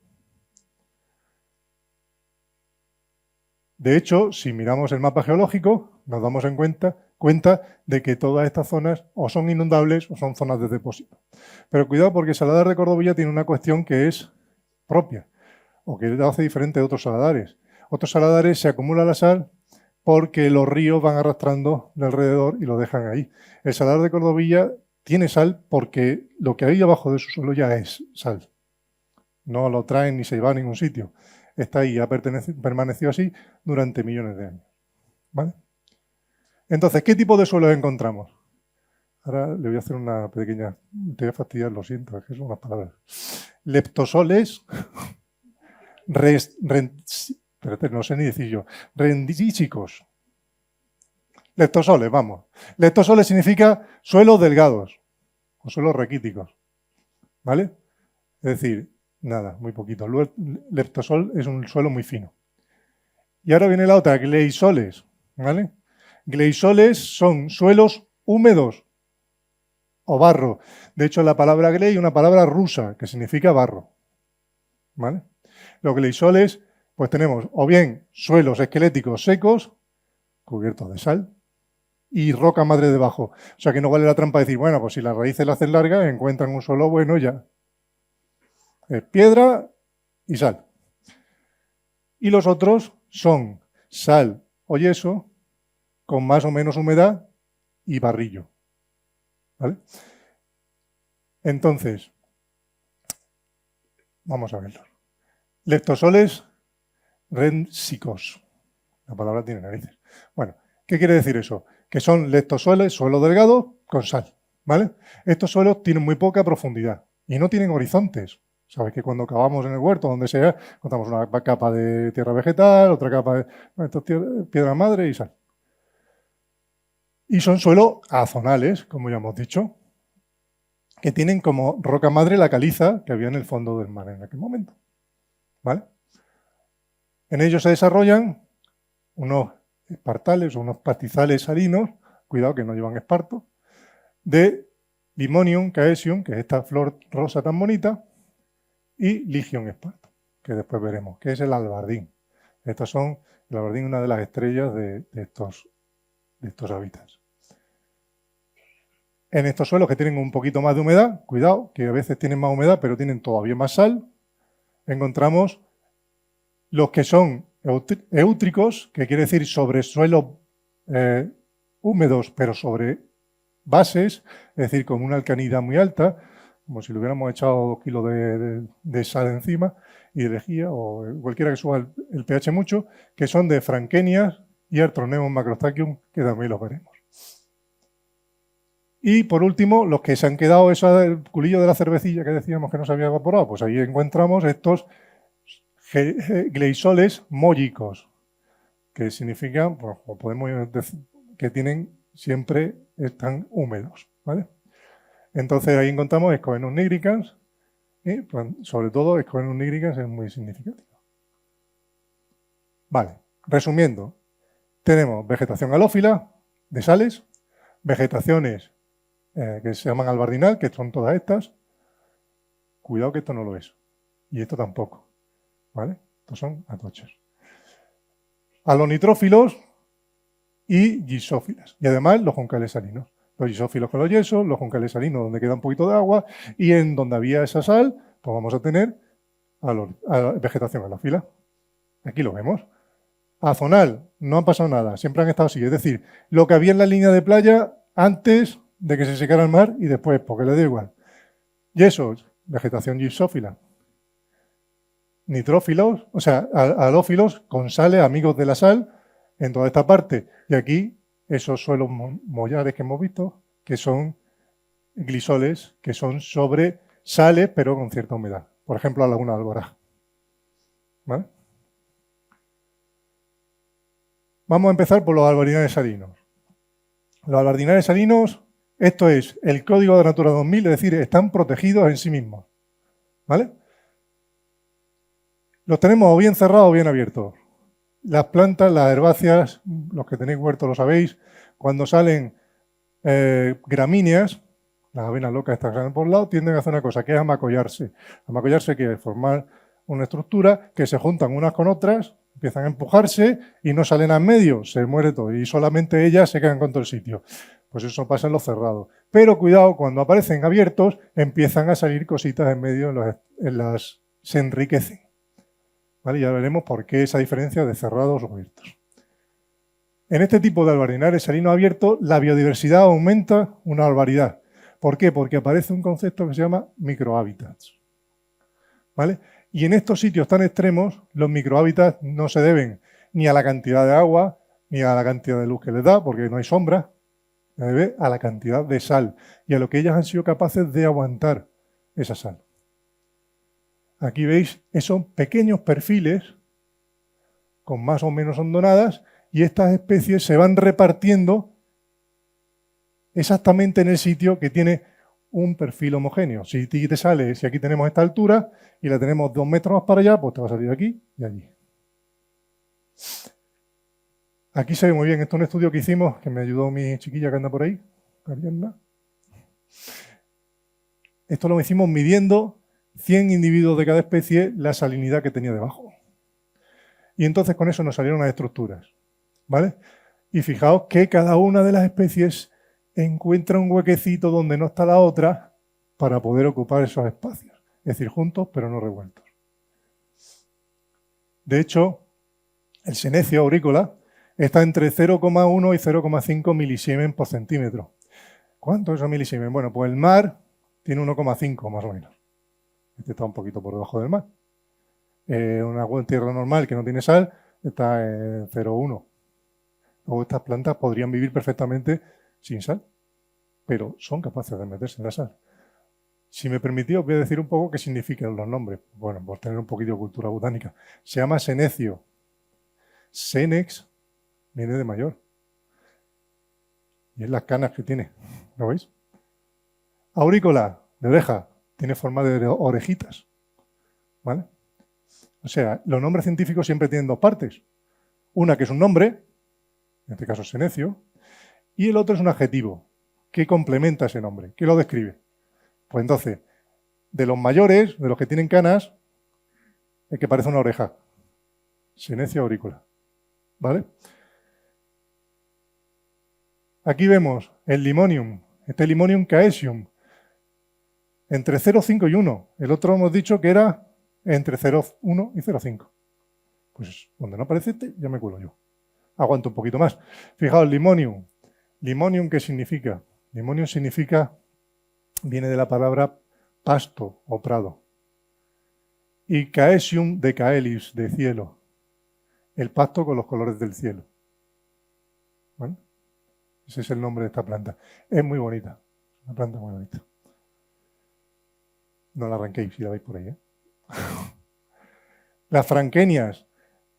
De hecho, si miramos el mapa geológico, nos damos cuenta de que todas estas zonas o son inundables o son zonas de depósito. Pero cuidado porque Saladar de Cordovilla tiene una cuestión que es propia o que lo hace diferente de otros saladares. Otros saladares se acumula la sal porque los ríos van arrastrando de alrededor y lo dejan ahí. El Saladar de Cordovilla tiene sal porque lo que hay abajo de su suelo ya es sal. No lo traen ni se va a ningún sitio. Está ahí, ha permanecido así durante millones de años. ¿Vale? Entonces, ¿qué tipo de suelos encontramos? Ahora le voy a hacer una pequeña... Te voy a fastidiar, lo siento, es que son unas palabras. Leptosoles, espérate, no sé ni decir yo, rendísicos. Leptosoles, vamos. Leptosoles significa suelos delgados o suelos raquíticos. ¿Vale? Es decir, nada, muy poquito. Leptosol es un suelo muy fino. Y ahora viene la otra, gleisoles. ¿Vale? Gleisoles son suelos húmedos o barro. De hecho, la palabra glei es una palabra rusa que significa barro. ¿Vale? Los gleisoles, pues tenemos o bien suelos esqueléticos secos, cubiertos de sal, y roca madre debajo. O sea que no vale la trampa de decir, bueno, pues si las raíces las hacen largas, encuentran un suelo bueno ya. Es piedra y sal. Y los otros son sal o yeso con más o menos humedad y barrillo. ¿Vale? Entonces, vamos a verlo. Leptosoles rendísicos. La palabra tiene narices. Bueno, ¿qué quiere decir eso? Que son leptosoles, suelo delgado, con sal. ¿Vale? Estos suelos tienen muy poca profundidad y no tienen horizontes. Sabes que cuando cavamos en el huerto, donde sea, encontramos una capa de tierra vegetal, otra capa de piedra madre y sal. Y son suelos azonales, como ya hemos dicho, que tienen como roca madre la caliza que había en el fondo del mar en aquel momento. ¿Vale? En ellos se desarrollan unos espartales o unos pastizales salinos, cuidado que no llevan esparto, de Limonium caesium, que es esta flor rosa tan bonita, y Ligium esparto, que después veremos, que es el albardín. El albardín es una de las estrellas de estos hábitats. En estos suelos que tienen un poquito más de humedad, cuidado, que a veces tienen más humedad, pero tienen todavía más sal, encontramos los que son eútricos, que quiere decir sobre suelos húmedos, pero sobre bases, es decir, con una alcalinidad muy alta, como si le hubiéramos echado 2 kilos de sal encima, y de lejía, o cualquiera que suba el pH mucho, que son de Frankenias y Artroneum macrostachys, que también los veremos. Y por último, los que se han quedado, eso del culillo de la cervecilla que decíamos que no se había evaporado, pues ahí encontramos estos gleisoles mólicos, que significan, pues, o podemos decir, que están húmedos, ¿vale? Entonces ahí encontramos Scoenus nigricans y sobre todo Scoenus nigricans es muy significativo. Vale, resumiendo, tenemos vegetación halófila de sales, vegetaciones que se llaman albardinal, que son todas estas. Cuidado que esto no lo es. Y esto tampoco. ¿Vale? Estos son atochas. Alonitrófilos y gisófilas. Y además los juncales salinos. Los gisófilos con los yesos, los juncales salinos donde queda un poquito de agua y en donde había esa sal, pues vamos a tener vegetación halófila. Aquí lo vemos. Azonal, no ha pasado nada, siempre han estado así. Es decir, lo que había en la línea de playa antes de que se secara el mar y después, porque le da igual. Yesos, vegetación gisófila. Nitrófilos, o sea, halófilos con sales, amigos de la sal, en toda esta parte. Y aquí, esos suelos mollares que hemos visto, que son glisoles, que son sobre sales, pero con cierta humedad. Por ejemplo, la laguna de Alborán. ¿Vale? Vamos a empezar por los albardinales salinos. Los albardinales salinos, esto es el código de Natura 2000, es decir, están protegidos en sí mismos. ¿Vale? Los tenemos o bien cerrados o bien abiertos. Las plantas, las herbáceas, los que tenéis huerto lo sabéis, cuando salen gramíneas, las avenas locas estas que salen por un lado, tienden a hacer una cosa, que es amacollarse. Amacollarse quiere formar una estructura que se juntan unas con otras Empiezan a empujarse y no salen al medio, se muere todo y solamente ellas se quedan con todo el sitio. Pues eso pasa en los cerrados. Pero cuidado, cuando aparecen abiertos, empiezan a salir cositas en medio, se enriquecen. ¿Vale? Ya veremos por qué esa diferencia de cerrados o abiertos. En este tipo de albarinares salinos abiertos, la biodiversidad aumenta una barbaridad. ¿Por qué? Porque aparece un concepto que se llama microhábitats. ¿Vale? Y en estos sitios tan extremos, los microhábitats no se deben ni a la cantidad de agua, ni a la cantidad de luz que les da, porque no hay sombra, se debe a la cantidad de sal y a lo que ellas han sido capaces de aguantar esa sal. Aquí veis esos pequeños perfiles con más o menos hondonadas y estas especies se van repartiendo exactamente en el sitio que tiene un perfil homogéneo. Si te sale, si aquí tenemos esta altura y la tenemos 2 metros más para allá, pues te va a salir aquí y allí. Aquí se ve muy bien. Esto es un estudio que hicimos, que me ayudó mi chiquilla que anda por ahí, Ariadna. Esto lo hicimos midiendo 100 individuos de cada especie, la salinidad que tenía debajo. Y entonces con eso nos salieron las estructuras. ¿Vale? Y fijaos que cada una de las especies encuentra un huequecito donde no está la otra para poder ocupar esos espacios. Es decir, juntos pero no revueltos. De hecho, el senecio aurícola está entre 0,1 y 0,5 milisiemens por centímetro. ¿Cuánto es un milisiemens? Bueno, pues el mar tiene 1,5 más o menos. Este está un poquito por debajo del mar. Una agua en tierra normal que no tiene sal está en 0,1. Luego estas plantas podrían vivir perfectamente sin sal, pero son capaces de meterse en la sal. Si me permitís, os voy a decir un poco qué significan los nombres. Bueno, por tener un poquito de cultura botánica. Se llama senecio. Senex viene de mayor. Y es las canas que tiene. ¿Lo veis? Aurícola, de oreja, tiene forma de orejitas. ¿Vale? O sea, los nombres científicos siempre tienen dos partes. Una que es un nombre, en este caso senecio, y el otro es un adjetivo que complementa ese nombre, que lo describe. Pues entonces, de los mayores, de los que tienen canas, el que parece una oreja. Senecio aurícola. ¿Vale? Aquí vemos el limonium, este limonium caesium, entre 0,5 y 1. El otro hemos dicho que era entre 0,1 y 0,5. Pues donde no aparece este, ya me cuelo yo. Aguanto un poquito más. Fijaos, limonium. Limonium, ¿qué significa? Limonium significa, viene de la palabra pasto o prado. Y caesium de caelis, de cielo. El pasto con los colores del cielo. ¿Vale? Ese es el nombre de esta planta. Es muy bonita. Una planta muy bonita. No la arranquéis si la veis por ahí, ¿eh? Las franquenias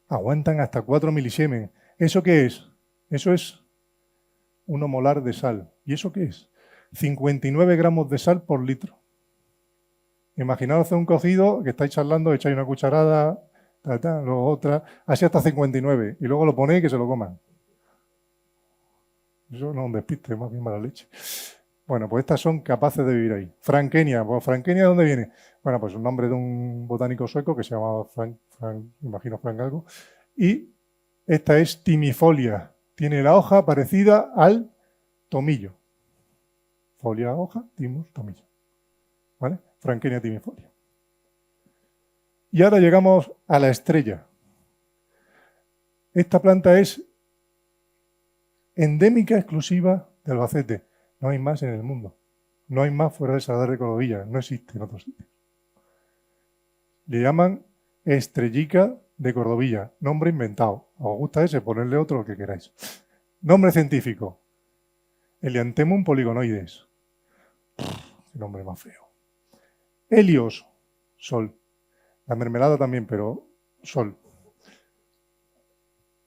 aguantan hasta 4 milisiemens. ¿Eso qué es? Eso es 1 molar de sal. ¿Y eso qué es? 59 gramos de sal por litro. Imaginaos hacer un cocido que estáis charlando, echáis una cucharada, luego otra, así hasta 59. Y luego lo ponéis y que se lo coman. Eso no es un despiste, más bien mala leche. Bueno, pues estas son capaces de vivir ahí. Franquenia. Pues Franquenia, ¿de dónde viene? Bueno, pues un nombre de un botánico sueco que se llamaba imagino Frank algo. Y esta es timifolia. Tiene la hoja parecida al tomillo. Folia, hoja, timus, tomillo. ¿Vale? Franquenia timifolia. Y ahora llegamos a la estrella. Esta planta es endémica exclusiva de Albacete. No hay más en el mundo. No hay más fuera de Salar de Cordovilla. No existe en otros sitios. Le llaman estrellica de Cordovilla. Nombre inventado. ¿Os gusta ese? Ponerle otro, lo que queráis. Nombre científico. Helianthemum polygonoides. Qué nombre más feo. Helios. Sol. La mermelada también, pero sol.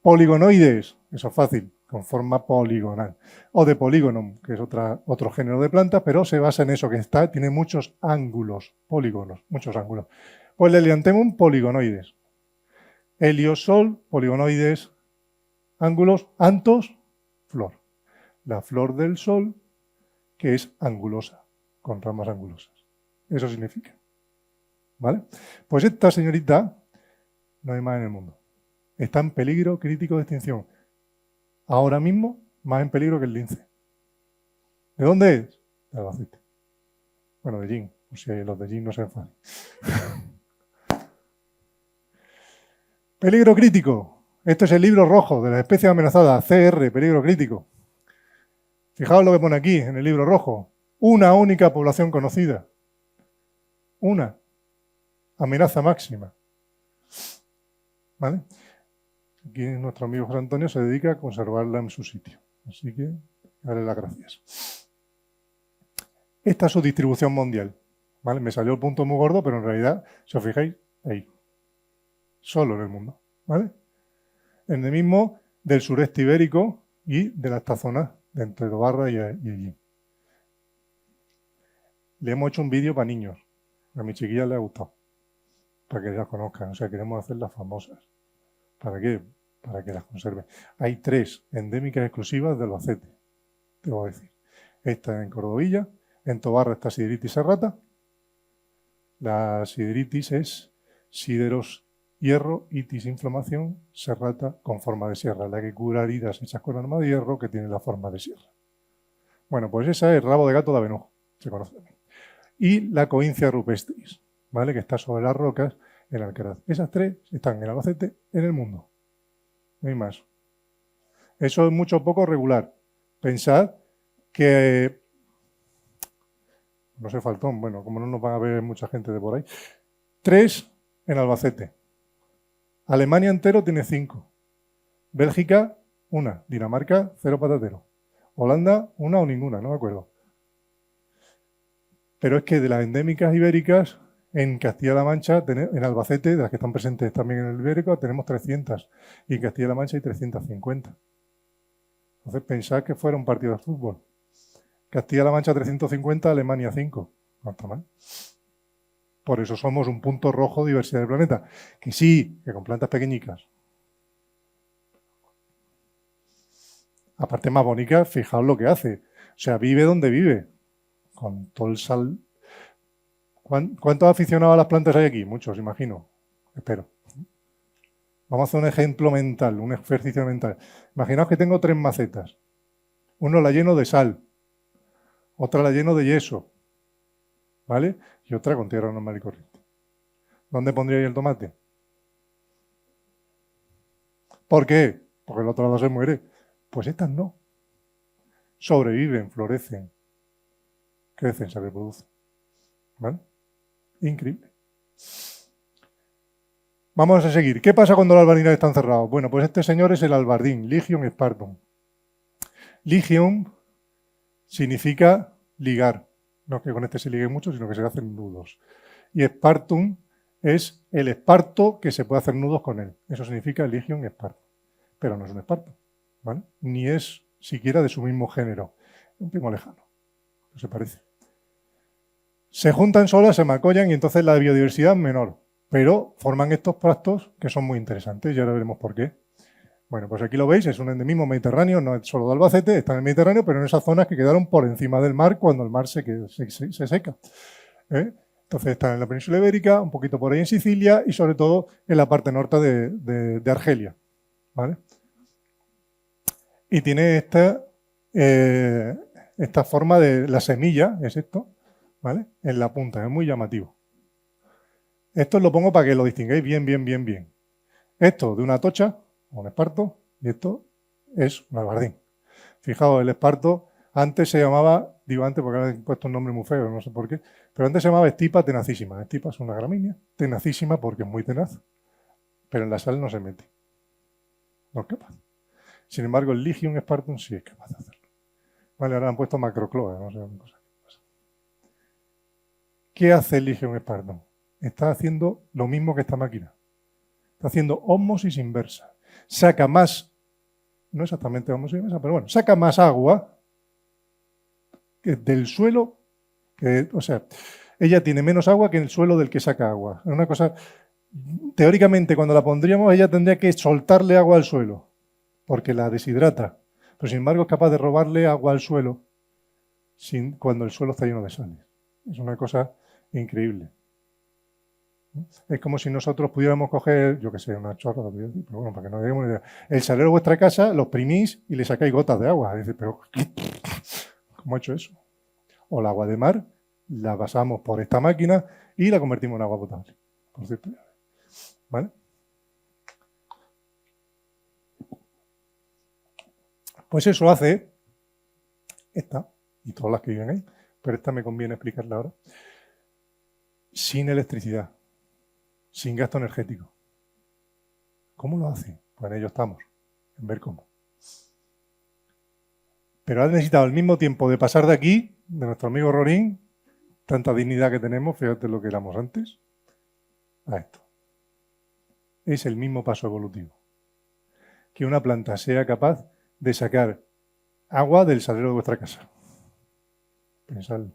Poligonoides. Eso es fácil. Con forma poligonal. O de polígono, que es otro género de planta, pero se basa en eso, que tiene muchos ángulos, polígonos, muchos ángulos. Pues el Helianthemum poligonoides. Heliosol, poligonoides, ángulos, antos, flor. La flor del sol, que es angulosa, con ramas angulosas. Eso significa. ¿Vale? Pues esta señorita no hay más en el mundo. está en peligro crítico de extinción. Ahora mismo, más en peligro que el lince. ¿De dónde es? De Albacete. Bueno, de Jin, por si los de Jin no se enfadan. Peligro crítico. Esto es el libro rojo de las especies amenazadas, CR, peligro crítico. Fijaos lo que pone aquí en el libro rojo. Una única población conocida. Una. Amenaza máxima. ¿Vale? Aquí nuestro amigo José Antonio se dedica a conservarla en su sitio. Así que darle las gracias. Esta es su distribución mundial. ¿Vale? Me salió el punto muy gordo, pero en realidad, si os fijáis, ahí. Solo en el mundo. ¿Vale? Endemismo del sureste ibérico y de esta zona de entre Tobarra y allí. Le hemos hecho un vídeo para niños. A mi chiquilla le ha gustado. Para que las conozcan. O sea, queremos hacerlas famosas. ¿Para qué? Para que las conserven. Hay 3 endémicas exclusivas de Albacete. Te voy a decir. Esta en Cordovilla. En Tobarra está sideritis serrata. La sideritis es sideros hierro, itis, inflamación, serrata con forma de sierra, la que cura heridas hechas con arma de hierro que tiene la forma de sierra. Bueno, pues esa es rabo de gato de Avenojo, se conoce. Y la Coincia rupestris, ¿vale? Que está sobre las rocas en Alcaraz. Esas 3 están en Albacete, en el mundo. No hay más. Eso es mucho o poco regular. Pensad que... No sé, faltón, bueno, como no nos van a ver mucha gente de por ahí. 3 en Albacete. Alemania entero tiene 5. Bélgica, 1. Dinamarca, 0 patatero. Holanda, 1 o ninguna, no me acuerdo. Pero es que de las endémicas ibéricas, en Castilla-La Mancha, en Albacete, de las que están presentes también en el ibérico, tenemos 300. Y en Castilla-La Mancha hay 350. Entonces pensad que fuera un partido de fútbol. Castilla-La Mancha 350, Alemania 5. No está mal. Por eso somos un punto rojo de diversidad del planeta. Que sí, que con plantas pequeñicas. Aparte más bonita, fijaos lo que hace. O sea, vive donde vive. Con todo el sal. ¿Cuántos aficionados a las plantas hay aquí? Muchos, imagino. Espero. Vamos a hacer un ejemplo mental, un ejercicio mental. Imaginaos que tengo 3 macetas. Uno la lleno de sal. Otra la lleno de yeso. ¿Vale? Y otra con tierra normal y corriente. ¿Dónde pondríais el tomate? ¿Por qué? Porque el otro lado se muere. Pues estas no. Sobreviven, florecen, crecen, se reproducen. ¿Vale? Increíble. Vamos a seguir. ¿Qué pasa cuando los albarinos están cerrados? Bueno, pues este señor es el albardín, Lygium spartum. Lygium significa ligar. No es que con este se ligue mucho, sino que se hacen nudos. Y spartum es el esparto que se puede hacer nudos con él. Eso significa Lygium spartum. Pero no es un esparto, ¿vale? Ni es siquiera de su mismo género. Es un primo lejano. No se parece. Se juntan solas, se macollan y entonces la biodiversidad es menor. Pero forman estos pastos que son muy interesantes y ahora veremos por qué. Bueno, pues aquí lo veis, es un endemismo mediterráneo, no es solo de Albacete, está en el Mediterráneo, pero en esas zonas que quedaron por encima del mar cuando el mar se seca. Entonces está en la península ibérica, un poquito por ahí en Sicilia y sobre todo en la parte norte de Argelia. ¿Vale? Y tiene esta forma de la semilla, es esto, ¿vale? En la punta, es muy llamativo. Esto lo pongo para que lo distingáis bien. Esto de una tocha, un esparto, y esto es un albardín. Fijaos, el esparto antes se llamaba, digo antes porque ahora he puesto un nombre muy feo, no sé por qué, pero antes se llamaba estipa tenacísima. Estipa es una gramínea, tenacísima porque es muy tenaz, pero en la sal no se mete. No es capaz. Sin embargo, el Lygium spartum sí es capaz de hacerlo. Vale, ahora han puesto macrocloa, no sé qué cosa. ¿Qué hace el Lygium spartum? Está haciendo lo mismo que esta máquina. Está haciendo ósmosis inversa. Saca más, no exactamente ósmosis inversa, pero bueno, saca más agua del suelo, o sea, ella tiene menos agua que el suelo del que saca agua. Es una cosa, teóricamente cuando la pondríamos ella tendría que soltarle agua al suelo, porque la deshidrata. Pero sin embargo es capaz de robarle agua al suelo cuando el suelo está lleno de sales. Es una cosa increíble. Es como si nosotros pudiéramos coger, yo qué sé, una chorra, pero bueno, para que no digamos una idea. El salero de vuestra casa lo exprimís y le sacáis gotas de agua. Dice, pero ¿cómo ha hecho eso? O el agua de mar la pasamos por esta máquina y la convertimos en agua potable. Por cierto, ¿vale? Pues eso hace esta y todas las que viven ahí, pero esta me conviene explicarla ahora. Sin electricidad, sin gasto energético. ¿Cómo lo hace? Pues en ello estamos, en ver cómo. Pero ha necesitado al mismo tiempo de pasar de aquí, de nuestro amigo Rorín, tanta dignidad que tenemos, fíjate lo que éramos antes, a esto. Es el mismo paso evolutivo. Que una planta sea capaz de sacar agua del salero de vuestra casa. Pensadlo.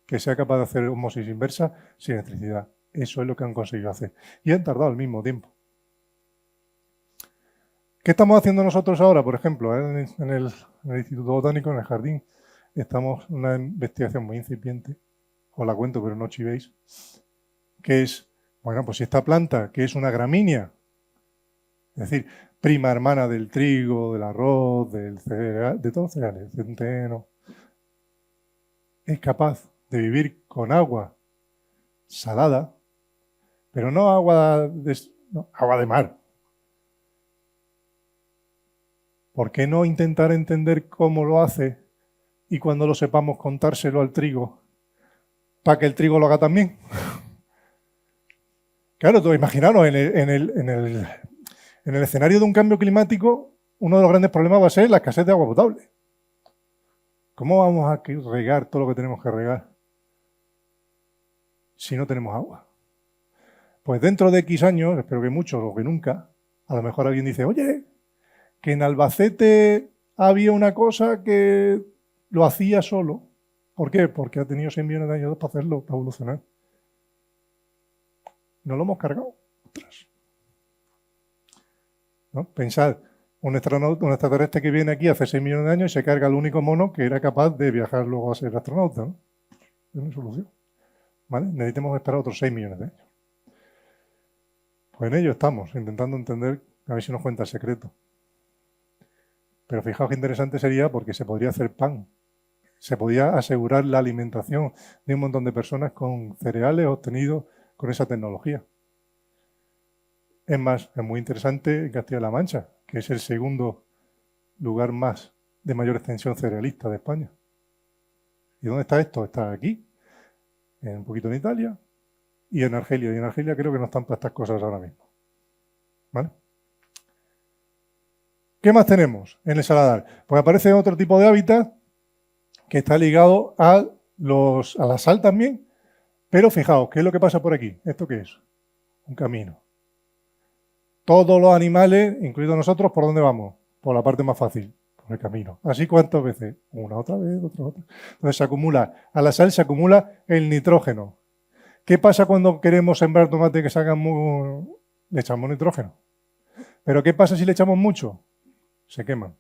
Que sea capaz de hacer osmosis inversa sin electricidad. Eso es lo que han conseguido hacer. Y han tardado al mismo tiempo. ¿Qué estamos haciendo nosotros ahora, por ejemplo? En el Instituto Botánico, en el jardín, estamos en una investigación muy incipiente, os la cuento, pero no chivéis, que es, bueno, pues esta planta, que es una gramínea, es decir, prima hermana del trigo, del arroz, del cereal, de todos los cereales, del centeno, es capaz de vivir con agua salada, pero no agua de mar. ¿Por qué no intentar entender cómo lo hace y cuando lo sepamos contárselo al trigo para que el trigo lo haga también? Claro, tú imaginaros, en el escenario de un cambio climático, uno de los grandes problemas va a ser la escasez de agua potable. ¿Cómo vamos a regar todo lo que tenemos que regar si no tenemos agua? Pues dentro de X años, espero que muchos o que nunca, a lo mejor alguien dice, oye, que en Albacete había una cosa que lo hacía solo. ¿Por qué? Porque ha tenido 6 millones de años para hacerlo, para evolucionar. No lo hemos cargado. Ostras. ¿No? Pensad, un extraterrestre que viene aquí hace 6 millones de años y se carga el único mono que era capaz de viajar luego a ser astronauta, ¿no? Es una solución. ¿Vale? Necesitamos esperar otros 6 millones de años. Pues en ello estamos, intentando entender, a ver si nos cuenta el secreto. Pero fijaos qué interesante sería porque se podría hacer pan. Se podía asegurar la alimentación de un montón de personas con cereales obtenidos con esa tecnología. Es más, es muy interesante en Castilla-La Mancha, que es el segundo lugar más de mayor extensión cerealista de España. ¿Y dónde está esto? Está aquí, un poquito en Italia y en Argelia. Y en Argelia creo que no están para estas cosas ahora mismo. ¿Vale? ¿Qué más tenemos en el saladar? Pues aparece otro tipo de hábitat que está ligado a la sal también, pero fijaos, ¿qué es lo que pasa por aquí? ¿Esto qué es? Un camino. Todos los animales, incluidos nosotros, ¿por dónde vamos? Por la parte más fácil, por el camino. ¿Así cuántas veces? Una, otra vez, otra. Entonces se acumula, a la sal se acumula el nitrógeno. ¿Qué pasa cuando queremos sembrar tomate que salgan muy... Le echamos nitrógeno. ¿Pero qué pasa si le echamos mucho? Se queman.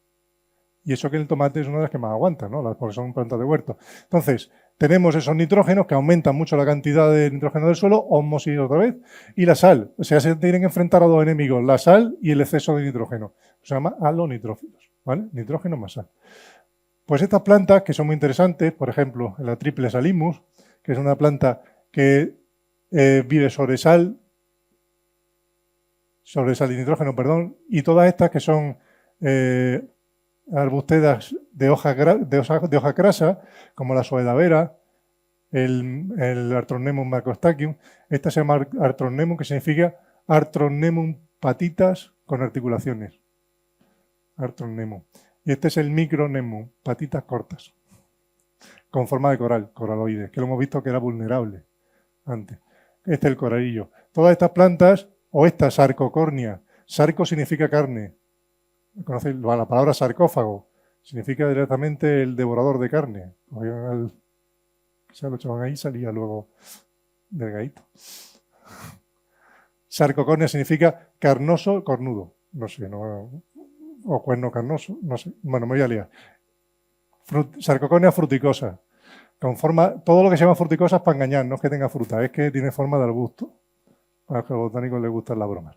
Y eso que el tomate es una de las que más aguanta, ¿no? Porque son plantas de huerto. Entonces, tenemos esos nitrógenos que aumentan mucho la cantidad de nitrógeno del suelo, osmosis otra vez, y la sal. O sea, se tienen que enfrentar a dos enemigos, la sal y el exceso de nitrógeno. Se llama halonitrófilos, ¿vale? Nitrógeno más sal. Pues estas plantas, que son muy interesantes, por ejemplo, la Triple Salimus, que es una planta que vive sobre sal y nitrógeno, perdón, y todas estas que son arbustedas de hoja crasa, como la Soedavera, el Artronemum macrostachys. Esta se llama Artronemum, que significa Artronemum patitas con articulaciones. Artronemum. Y este es el Micronemum, patitas cortas, con forma de coral, coraloides, que lo hemos visto que era vulnerable antes. Este es el coralillo. Todas estas plantas, o esta sarcocornia, sarco significa carne. ¿Conocéis la palabra sarcófago? Significa directamente el devorador de carne. Se lo echaban ahí y salía luego delgadito. Sarcocornia significa carnoso, cornudo. No sé, no, o cuerno carnoso, no sé. Bueno, me voy a liar. Sarcocornia fruticosa. con forma, todo lo que se llama fruticosas para engañar, no es que tenga fruta, es que tiene forma de arbusto. A los botánicos les gustan las bromas.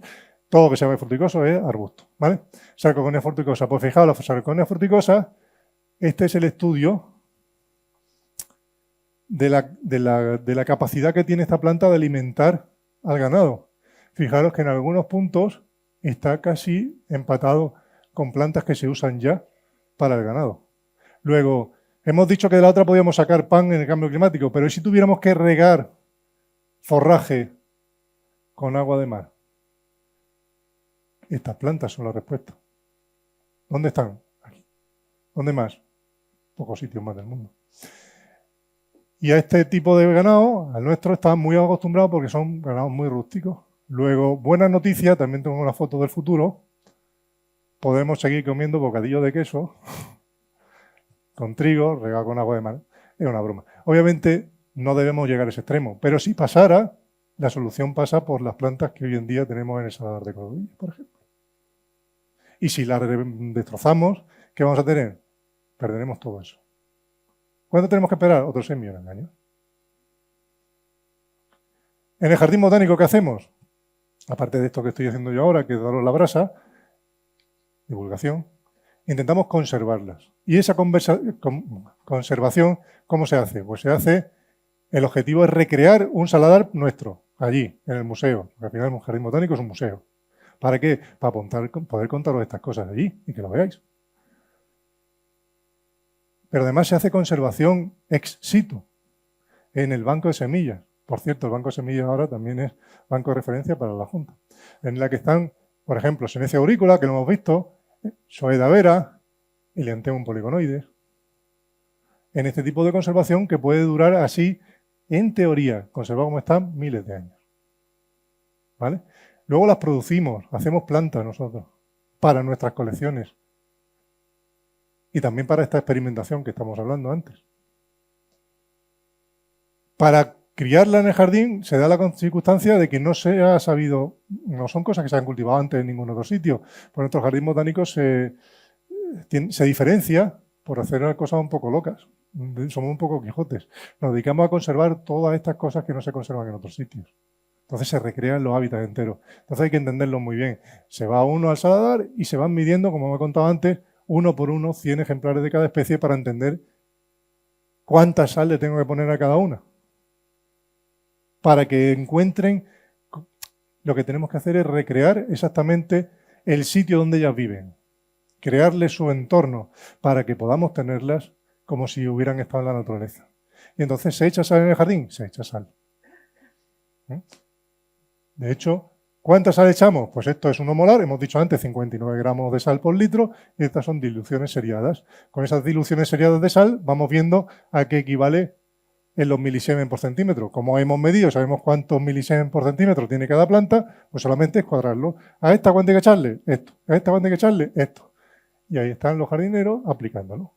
Todo lo que se llama fruticoso es arbusto, ¿vale? Sarcogonia fruticosa. Pues fijaos, la sarcogonia fruticosa, este es el estudio de la capacidad que tiene esta planta de alimentar al ganado. Fijaros que en algunos puntos está casi empatado con plantas que se usan ya para el ganado. Luego, hemos dicho que de la otra podíamos sacar pan en el cambio climático, pero ¿y si tuviéramos que regar forraje con agua de mar? Estas plantas son la respuesta. ¿Dónde están? Aquí. ¿Dónde más? Pocos sitios más del mundo. Y a este tipo de ganado, al nuestro, están muy acostumbrados porque son ganados muy rústicos. Luego, buena noticia, también tengo una foto del futuro. Podemos seguir comiendo bocadillos de queso con trigo, regado con agua de mar. Es una broma. Obviamente, no debemos llegar a ese extremo, pero si pasara, la solución pasa por las plantas que hoy en día tenemos en el Saladar de Cordovilla, por ejemplo. Y si las destrozamos, ¿qué vamos a tener? Perderemos todo eso. ¿Cuánto tenemos que esperar? Otros 6 millones de años. En el jardín botánico, ¿qué hacemos? Aparte de esto que estoy haciendo yo ahora, que es daros la brasa, divulgación, intentamos conservarlas. ¿Y esa conservación cómo se hace? Pues se hace, el objetivo es recrear un saladar nuestro, allí, en el museo. Porque al final un jardín botánico es un museo. ¿Para qué? Para poder contaros estas cosas allí y que lo veáis. Pero además se hace conservación ex situ, en el banco de semillas. Por cierto, el banco de semillas ahora también es banco de referencia para la Junta. En la que están, por ejemplo, Senecia aurícula, que lo hemos visto, Soeda vera, Helianthemum poligonoides. En este tipo de conservación que puede durar así, en teoría, conservado como están, miles de años. ¿Vale? Luego las producimos, hacemos plantas nosotros, para nuestras colecciones. Y también para esta experimentación que estamos hablando antes. Para criarla en el jardín se da la circunstancia de que no se ha sabido, no son cosas que se han cultivado antes en ningún otro sitio. Por nuestro jardín botánico se diferencia por hacer cosas un poco locas. Somos un poco Quijotes. Nos dedicamos a conservar todas estas cosas que no se conservan en otros sitios. Entonces se recrean los hábitats enteros. Entonces hay que entenderlo muy bien. Se va uno al saladar y se van midiendo, como me he contado antes, uno por uno, 100 ejemplares de cada especie para entender cuánta sal le tengo que poner a cada una. Para que encuentren, lo que tenemos que hacer es recrear exactamente el sitio donde ellas viven. Crearles su entorno para que podamos tenerlas como si hubieran estado en la naturaleza. Y entonces, ¿se echa sal en el jardín? Se echa sal. De hecho, ¿cuánta sal echamos? Pues esto es 1 molar, hemos dicho antes 59 gramos de sal por litro, y estas son diluciones seriadas. Con esas diluciones seriadas de sal vamos viendo a qué equivale en los milisiemen por centímetro. Como hemos medido, sabemos cuántos milisiemen por centímetro tiene cada planta, pues solamente es cuadrarlo. A esta cuánto hay que echarle esto, a esta cuánto hay que echarle esto. Y ahí están los jardineros aplicándolo.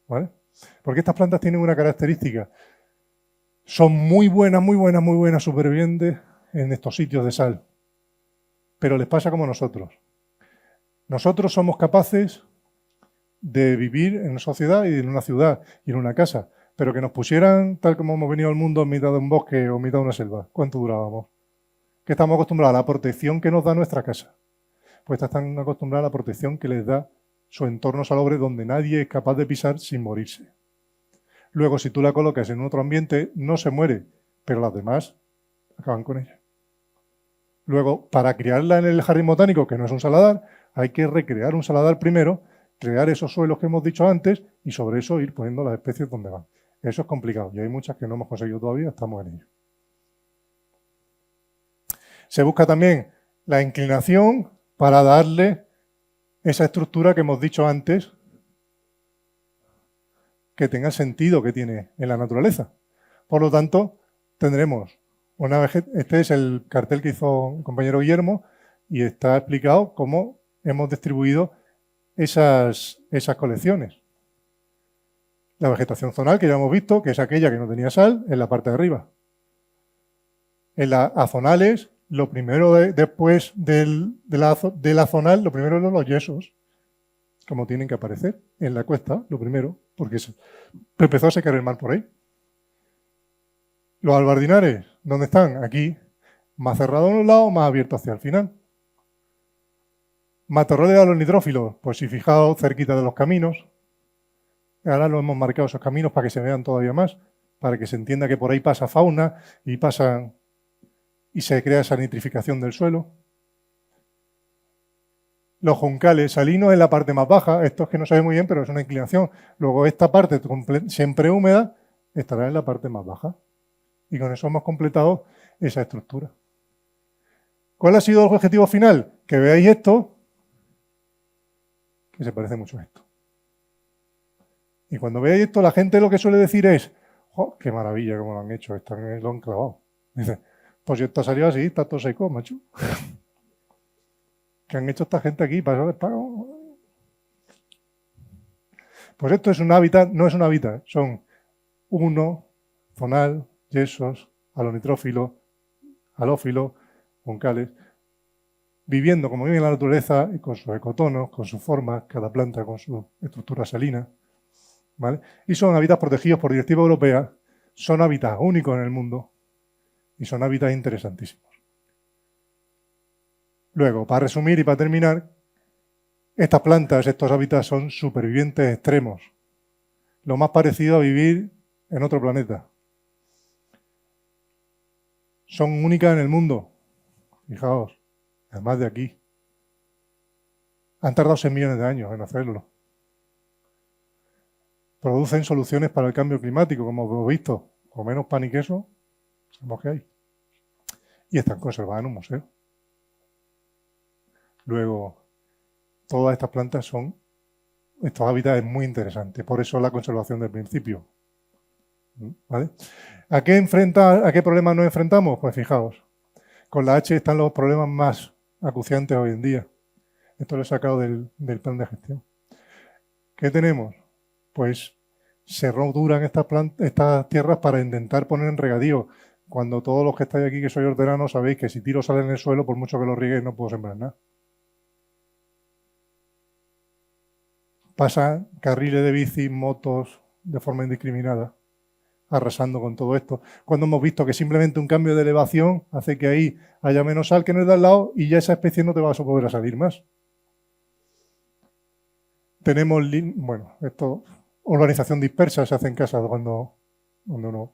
¿Vale? Porque estas plantas tienen una característica. Son muy buenas supervivientes en estos sitios de sal. Pero les pasa como a nosotros. Nosotros somos capaces de vivir en una sociedad y en una ciudad y en una casa, pero que nos pusieran, tal como hemos venido al mundo, en mitad de un bosque o en mitad de una selva. ¿Cuánto durábamos? Que estamos acostumbrados a la protección que nos da nuestra casa. Pues están acostumbrados a la protección que les da su entorno salobre donde nadie es capaz de pisar sin morirse. Luego, si tú la colocas en otro ambiente, no se muere, pero las demás acaban con ella. Luego, para criarla en el jardín botánico, que no es un saladar, hay que recrear un saladar primero, crear esos suelos que hemos dicho antes y sobre eso ir poniendo las especies donde van. Eso es complicado y hay muchas que no hemos conseguido todavía, estamos en ello. Se busca también la inclinación para darle esa estructura que hemos dicho antes, que tenga el sentido que tiene en la naturaleza. Por lo tanto, tendremos una vegetación. Este es el cartel que hizo el compañero Guillermo y está explicado cómo hemos distribuido esas colecciones. La vegetación zonal, que ya hemos visto, que es aquella que no tenía sal, en la parte de arriba. En las azonales, lo primero después de la zonal, lo primero eran los yesos. como tienen que aparecer, en la cuesta, lo primero, porque empezó a secar el mar por ahí. Los albardinares, ¿dónde están? Aquí, más cerrado en un lado, más abierto hacia el final. Matorrales a los nitrófilos, pues si fijaos cerquita de los caminos, ahora lo hemos marcado esos caminos para que se vean todavía más, para que se entienda que por ahí pasa fauna y se crea esa nitrificación del suelo. Los juncales salinos en la parte más baja, esto es que no se ve muy bien, pero es una inclinación. Luego esta parte siempre húmeda estará en la parte más baja. Y con eso hemos completado esa estructura. ¿Cuál ha sido el objetivo final? Que veáis esto, que se parece mucho a esto. Y cuando veáis esto, la gente lo que suele decir es, ¡oh, qué maravilla cómo lo han hecho! Esto lo han clavado. Dice, pues si esto ha salido así, está todo seco, macho. ¿Qué han hecho esta gente aquí? ¿Para eso les pago? Pues esto es un hábitat, no es un hábitat, son zonal, yesos, alonitrófilos, halófilos, juncales, viviendo como vive en la naturaleza y con sus ecotonos, con sus formas, cada planta con su estructura salina, ¿vale? Y son hábitats protegidos por directiva europea, son hábitats únicos en el mundo y son hábitats interesantísimos. Luego, para resumir y para terminar, estas plantas, estos hábitats son supervivientes extremos, lo más parecido a vivir en otro planeta. Son únicas en el mundo, fijaos, además de aquí. Han tardado 6 millones de años en hacerlo. Producen soluciones para el cambio climático, como hemos visto, con menos pan y queso, sabemos que hay. Y están conservadas en un museo. Luego, todas estas plantas estos hábitats es muy interesante, por eso la conservación del principio. ¿Vale? ¿A qué problemas nos enfrentamos? Pues fijaos, con la H están los problemas más acuciantes hoy en día. Esto lo he sacado del plan de gestión. ¿Qué tenemos? Pues se roturan estas tierras para intentar poner en regadío. Cuando todos los que estáis aquí, que sois hortelanos, sabéis que si tiro sal en el suelo, por mucho que lo rieguéis, no puedo sembrar nada. Pasan carriles de bici, motos, de forma indiscriminada, arrasando con todo esto. Cuando hemos visto que simplemente un cambio de elevación hace que ahí haya menos sal que en el de al lado y ya esa especie no te va a poder salir más. Tenemos, urbanización dispersa, se hace en casas cuando uno...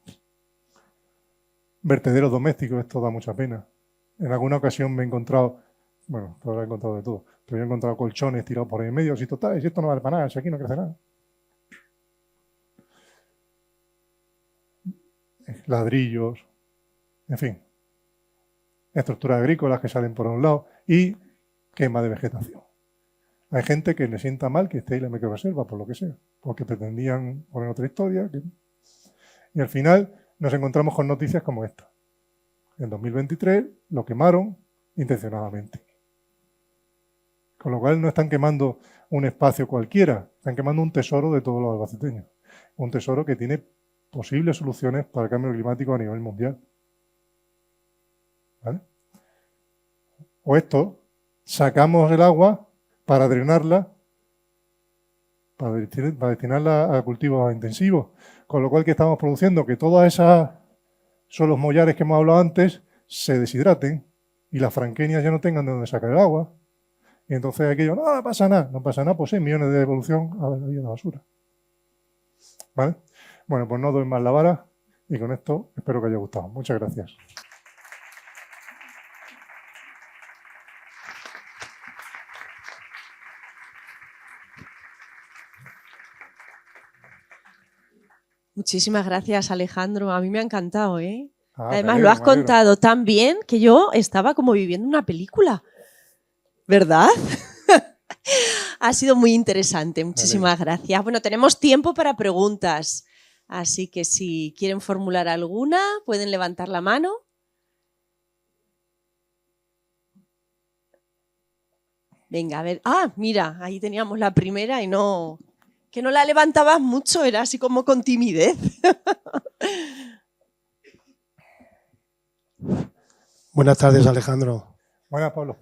Vertederos domésticos, esto da mucha pena. En alguna ocasión me he encontrado, todo lo he encontrado de todo, pero he encontrado colchones tirados por ahí en medio, si esto no vale para nada, si aquí no crece nada. Ladrillos, en fin, estructuras agrícolas que salen por un lado y quema de vegetación. Hay gente que le sienta mal que esté ahí la microreserva, por lo que sea, porque pretendían poner otra historia. Y al final nos encontramos con noticias como esta. En 2023 lo quemaron intencionadamente. Con lo cual no están quemando un espacio cualquiera, están quemando un tesoro de todos los albaceteños. Un tesoro que tiene posibles soluciones para el cambio climático a nivel mundial. ¿Vale? O esto, sacamos el agua para drenarla, para destinarla a cultivos intensivos. Con lo cual, ¿qué estamos produciendo? Que todas esas suelos mollares que hemos hablado antes se deshidraten y las franquenias ya no tengan de dónde sacar el agua. Y entonces aquello, no pasa nada, pues 6 millones de evolución a la vida de la basura. ¿Vale? Bueno, pues no doy más la vara y con esto espero que haya gustado. Muchas gracias. Muchísimas gracias, Alejandro. A mí me ha encantado, ¿eh? Además, alegro, lo has contado tan bien que yo estaba como viviendo una película. ¿Verdad? Ha sido muy interesante. Muchísimas gracias. Bueno, tenemos tiempo para preguntas. Así que si quieren formular alguna, pueden levantar la mano. Venga, a ver. Mira, ahí teníamos la primera y no... Que no la levantabas mucho, era así como con timidez. Buenas tardes, Alejandro. Buenas, Pablo.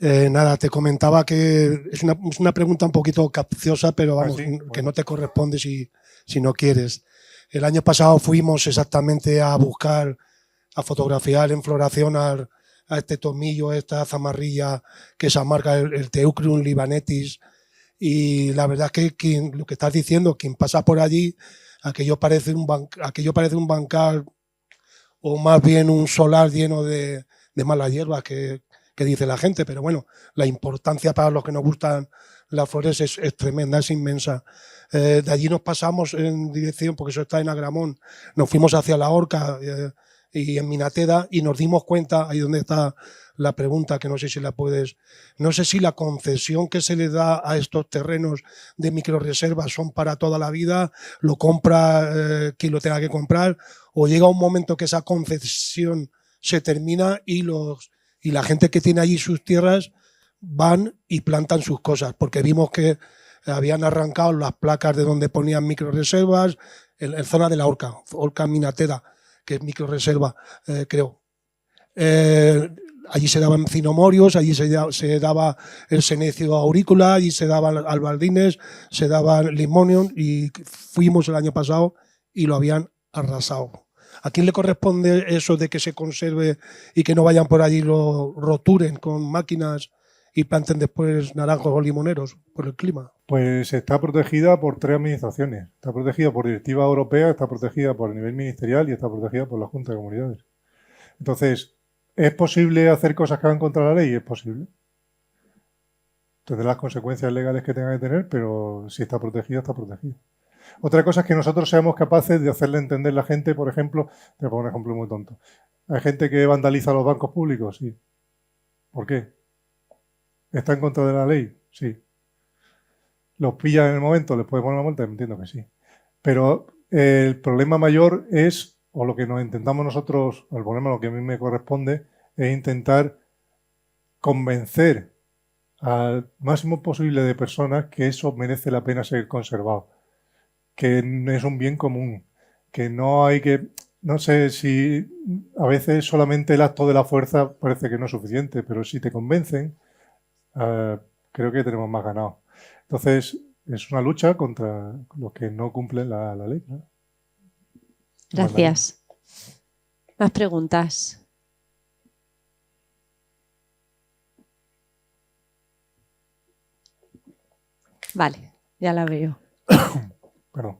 Nada, te comentaba que es una pregunta un poquito capciosa, pero vamos, sí, bueno, que no te corresponde si no quieres. El año pasado fuimos exactamente a buscar, a fotografiar en floración a este tomillo, esta zamarrilla que se marca el Teucrium libanetis, y la verdad es que lo que estás diciendo, quien pasa por allí, aquello parece un bancal o más bien un solar lleno de malas hierbas que dice la gente, pero bueno, la importancia para los que nos gustan las flores es tremenda, es inmensa. De allí nos pasamos en dirección, porque eso está en Agramón, nos fuimos hacia la Horca y en Minateda y nos dimos cuenta, ahí donde está la pregunta, que no sé si la puedes, no sé si la concesión que se le da a estos terrenos de microreservas son para toda la vida, lo compra quien lo tenga que comprar, o llega un momento que esa concesión se termina y la gente que tiene allí sus tierras van y plantan sus cosas, porque vimos que habían arrancado las placas de donde ponían microreservas en zona de la Horca Minateda, que es microreserva, creo. Allí se daban cinomorios, allí se daba el senecio aurícola, allí se daban albardines, se daban limonium, y fuimos el año pasado y lo habían arrasado. ¿A quién le corresponde eso de que se conserve y que no vayan por allí, lo roturen con máquinas y planten después naranjos o limoneros por el clima? pues está protegida por 3 administraciones. Está protegida por directiva europea, está protegida por el nivel ministerial y está protegida por la Junta de Comunidades. Entonces, ¿es posible hacer cosas que van contra la ley? Es posible. Tendrá las consecuencias legales que tenga que tener, pero si está protegida, está protegida. Otra cosa es que nosotros seamos capaces de hacerle entender a la gente, por ejemplo, te pongo un ejemplo muy tonto. Hay gente que vandaliza los bancos públicos, sí. ¿Por qué? ¿Está en contra de la ley? Sí. ¿Los pilla en el momento? ¿Les puede poner una multa? Entiendo que sí. Pero el problema mayor es, o lo que nos intentamos nosotros, el problema, lo que a mí me corresponde, es intentar convencer al máximo posible de personas que eso merece la pena ser conservado, que es un bien común, que no hay que, no sé si a veces solamente el acto de la fuerza parece que no es suficiente, pero si te convencen, creo que tenemos más ganado. Entonces, es una lucha contra los que no cumplen la ley, ¿no? Gracias. Más preguntas. Vale, ya la veo. Perdón.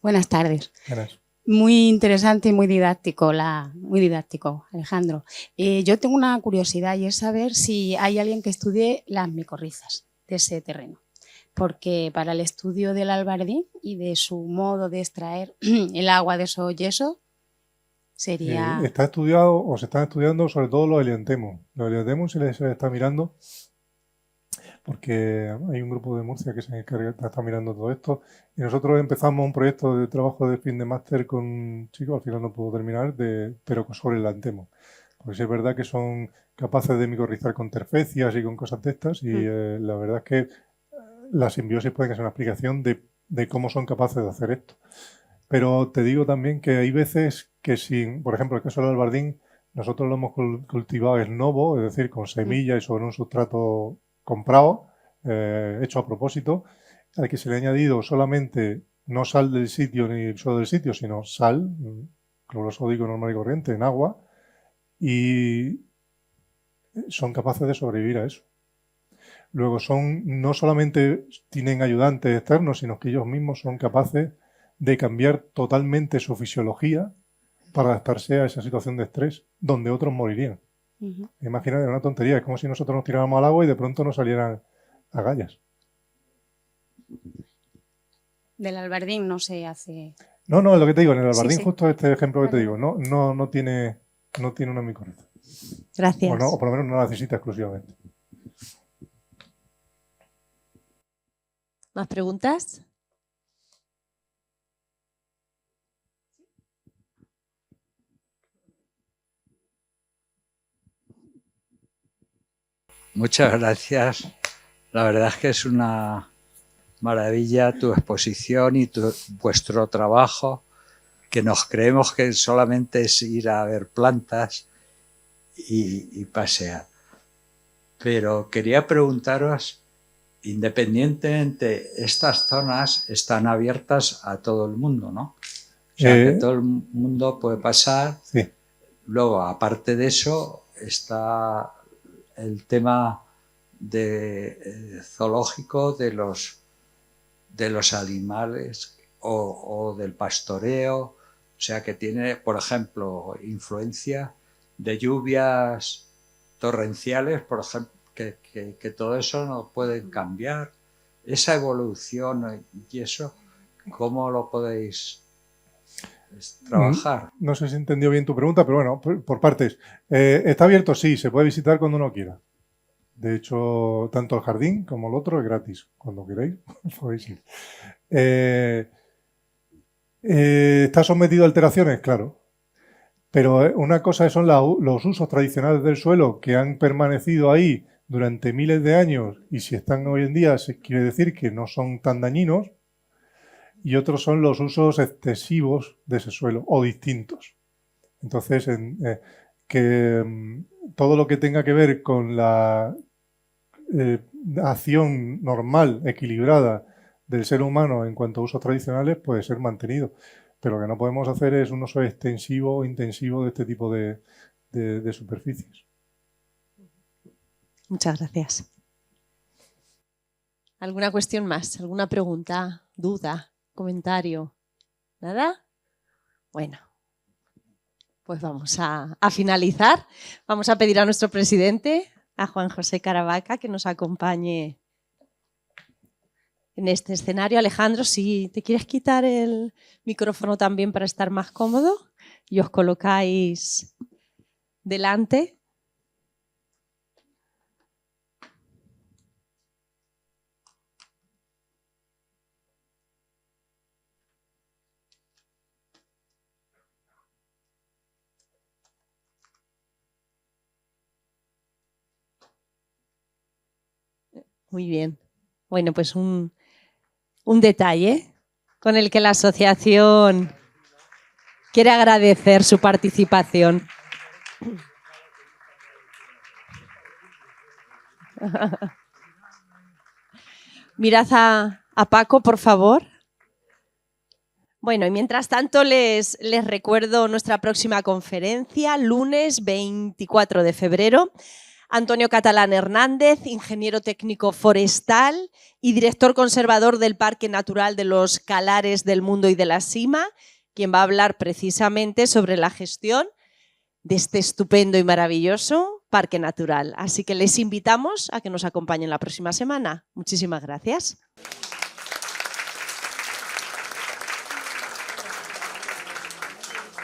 Buenas tardes. Gracias. Muy interesante y muy didáctico, Alejandro. Yo tengo una curiosidad y es saber si hay alguien que estudie las micorrizas de ese terreno. Porque para el estudio del albardín y de su modo de extraer el agua de esos yesos sería... Está estudiado o se están estudiando sobre todo los heliantemus. Los heliantemus se les está mirando porque hay un grupo de Murcia que se encarga, está mirando todo esto, y nosotros empezamos un proyecto de trabajo de fin de máster con un chico, al final no pudo terminar, pero sobre el antemo. Porque sí es verdad que son capaces de micorrizar con terfecias y con cosas de estas, y la verdad es que la simbiosis puede ser una explicación de cómo son capaces de hacer esto. Pero te digo también que hay veces que sin, por ejemplo, el caso del albardín, nosotros lo hemos cultivado ex novo, es decir, con semilla y sobre un sustrato comprado, hecho a propósito, al que se le ha añadido solamente no sal del sitio ni sodio del sitio, sino sal, cloruro sódico normal y corriente, en agua, y son capaces de sobrevivir a eso. Luego no solamente tienen ayudantes externos, sino que ellos mismos son capaces de cambiar totalmente su fisiología para adaptarse a esa situación de estrés donde otros morirían. Imagina, es una tontería, es como si nosotros nos tiráramos al agua y de pronto nos salieran agallas. Del albardín no se hace... No, es lo que te digo, en el albardín, Sí. justo este ejemplo que te digo, no tiene una micorriza. Gracias. O por lo menos no la necesita exclusivamente. ¿Más preguntas? Muchas gracias. La verdad es que es una maravilla tu exposición y vuestro trabajo, que nos creemos que solamente es ir a ver plantas y pasear. Pero quería preguntaros, independientemente, estas zonas están abiertas a todo el mundo, ¿no? O sea, que todo el mundo puede pasar. Sí. Luego, aparte de eso, está el tema zoológico de los animales o del pastoreo. O sea, que tiene, por ejemplo, influencia de lluvias torrenciales, por ejemplo, que todo eso no puede cambiar. Esa evolución y eso, ¿cómo lo podéis trabajar? No sé si entendió bien tu pregunta, pero bueno, por partes. ¿Está abierto? Sí, se puede visitar cuando uno quiera. De hecho, tanto el jardín como el otro es gratis. Cuando queráis, podéis ir. ¿Está sometido a alteraciones? Claro. Pero una cosa son los usos tradicionales del suelo que han permanecido ahí durante miles de años y si están hoy en día quiere decir que no son tan dañinos, y otros son los usos excesivos de ese suelo o distintos. Entonces, todo lo que tenga que ver con la acción normal, equilibrada del ser humano en cuanto a usos tradicionales puede ser mantenido. Pero lo que no podemos hacer es un uso extensivo o intensivo de este tipo de superficies. Muchas gracias. ¿Alguna cuestión más? ¿Alguna pregunta, duda, comentario? ¿Nada? Bueno, pues vamos a finalizar. Vamos a pedir a nuestro presidente, a Juan José Caravaca, que nos acompañe en este escenario. Alejandro, si te quieres quitar el micrófono también para estar más cómodo y os colocáis delante. Muy bien. Bueno, pues un detalle con el que la asociación quiere agradecer su participación. Mirad a Paco, por favor. Bueno, y mientras tanto les recuerdo nuestra próxima conferencia, lunes 24 de febrero. Antonio Catalán Hernández, ingeniero técnico forestal y director conservador del Parque Natural de los Calares del Mundo y de la Sima, quien va a hablar precisamente sobre la gestión de este estupendo y maravilloso parque natural. Así que les invitamos a que nos acompañen la próxima semana. Muchísimas gracias.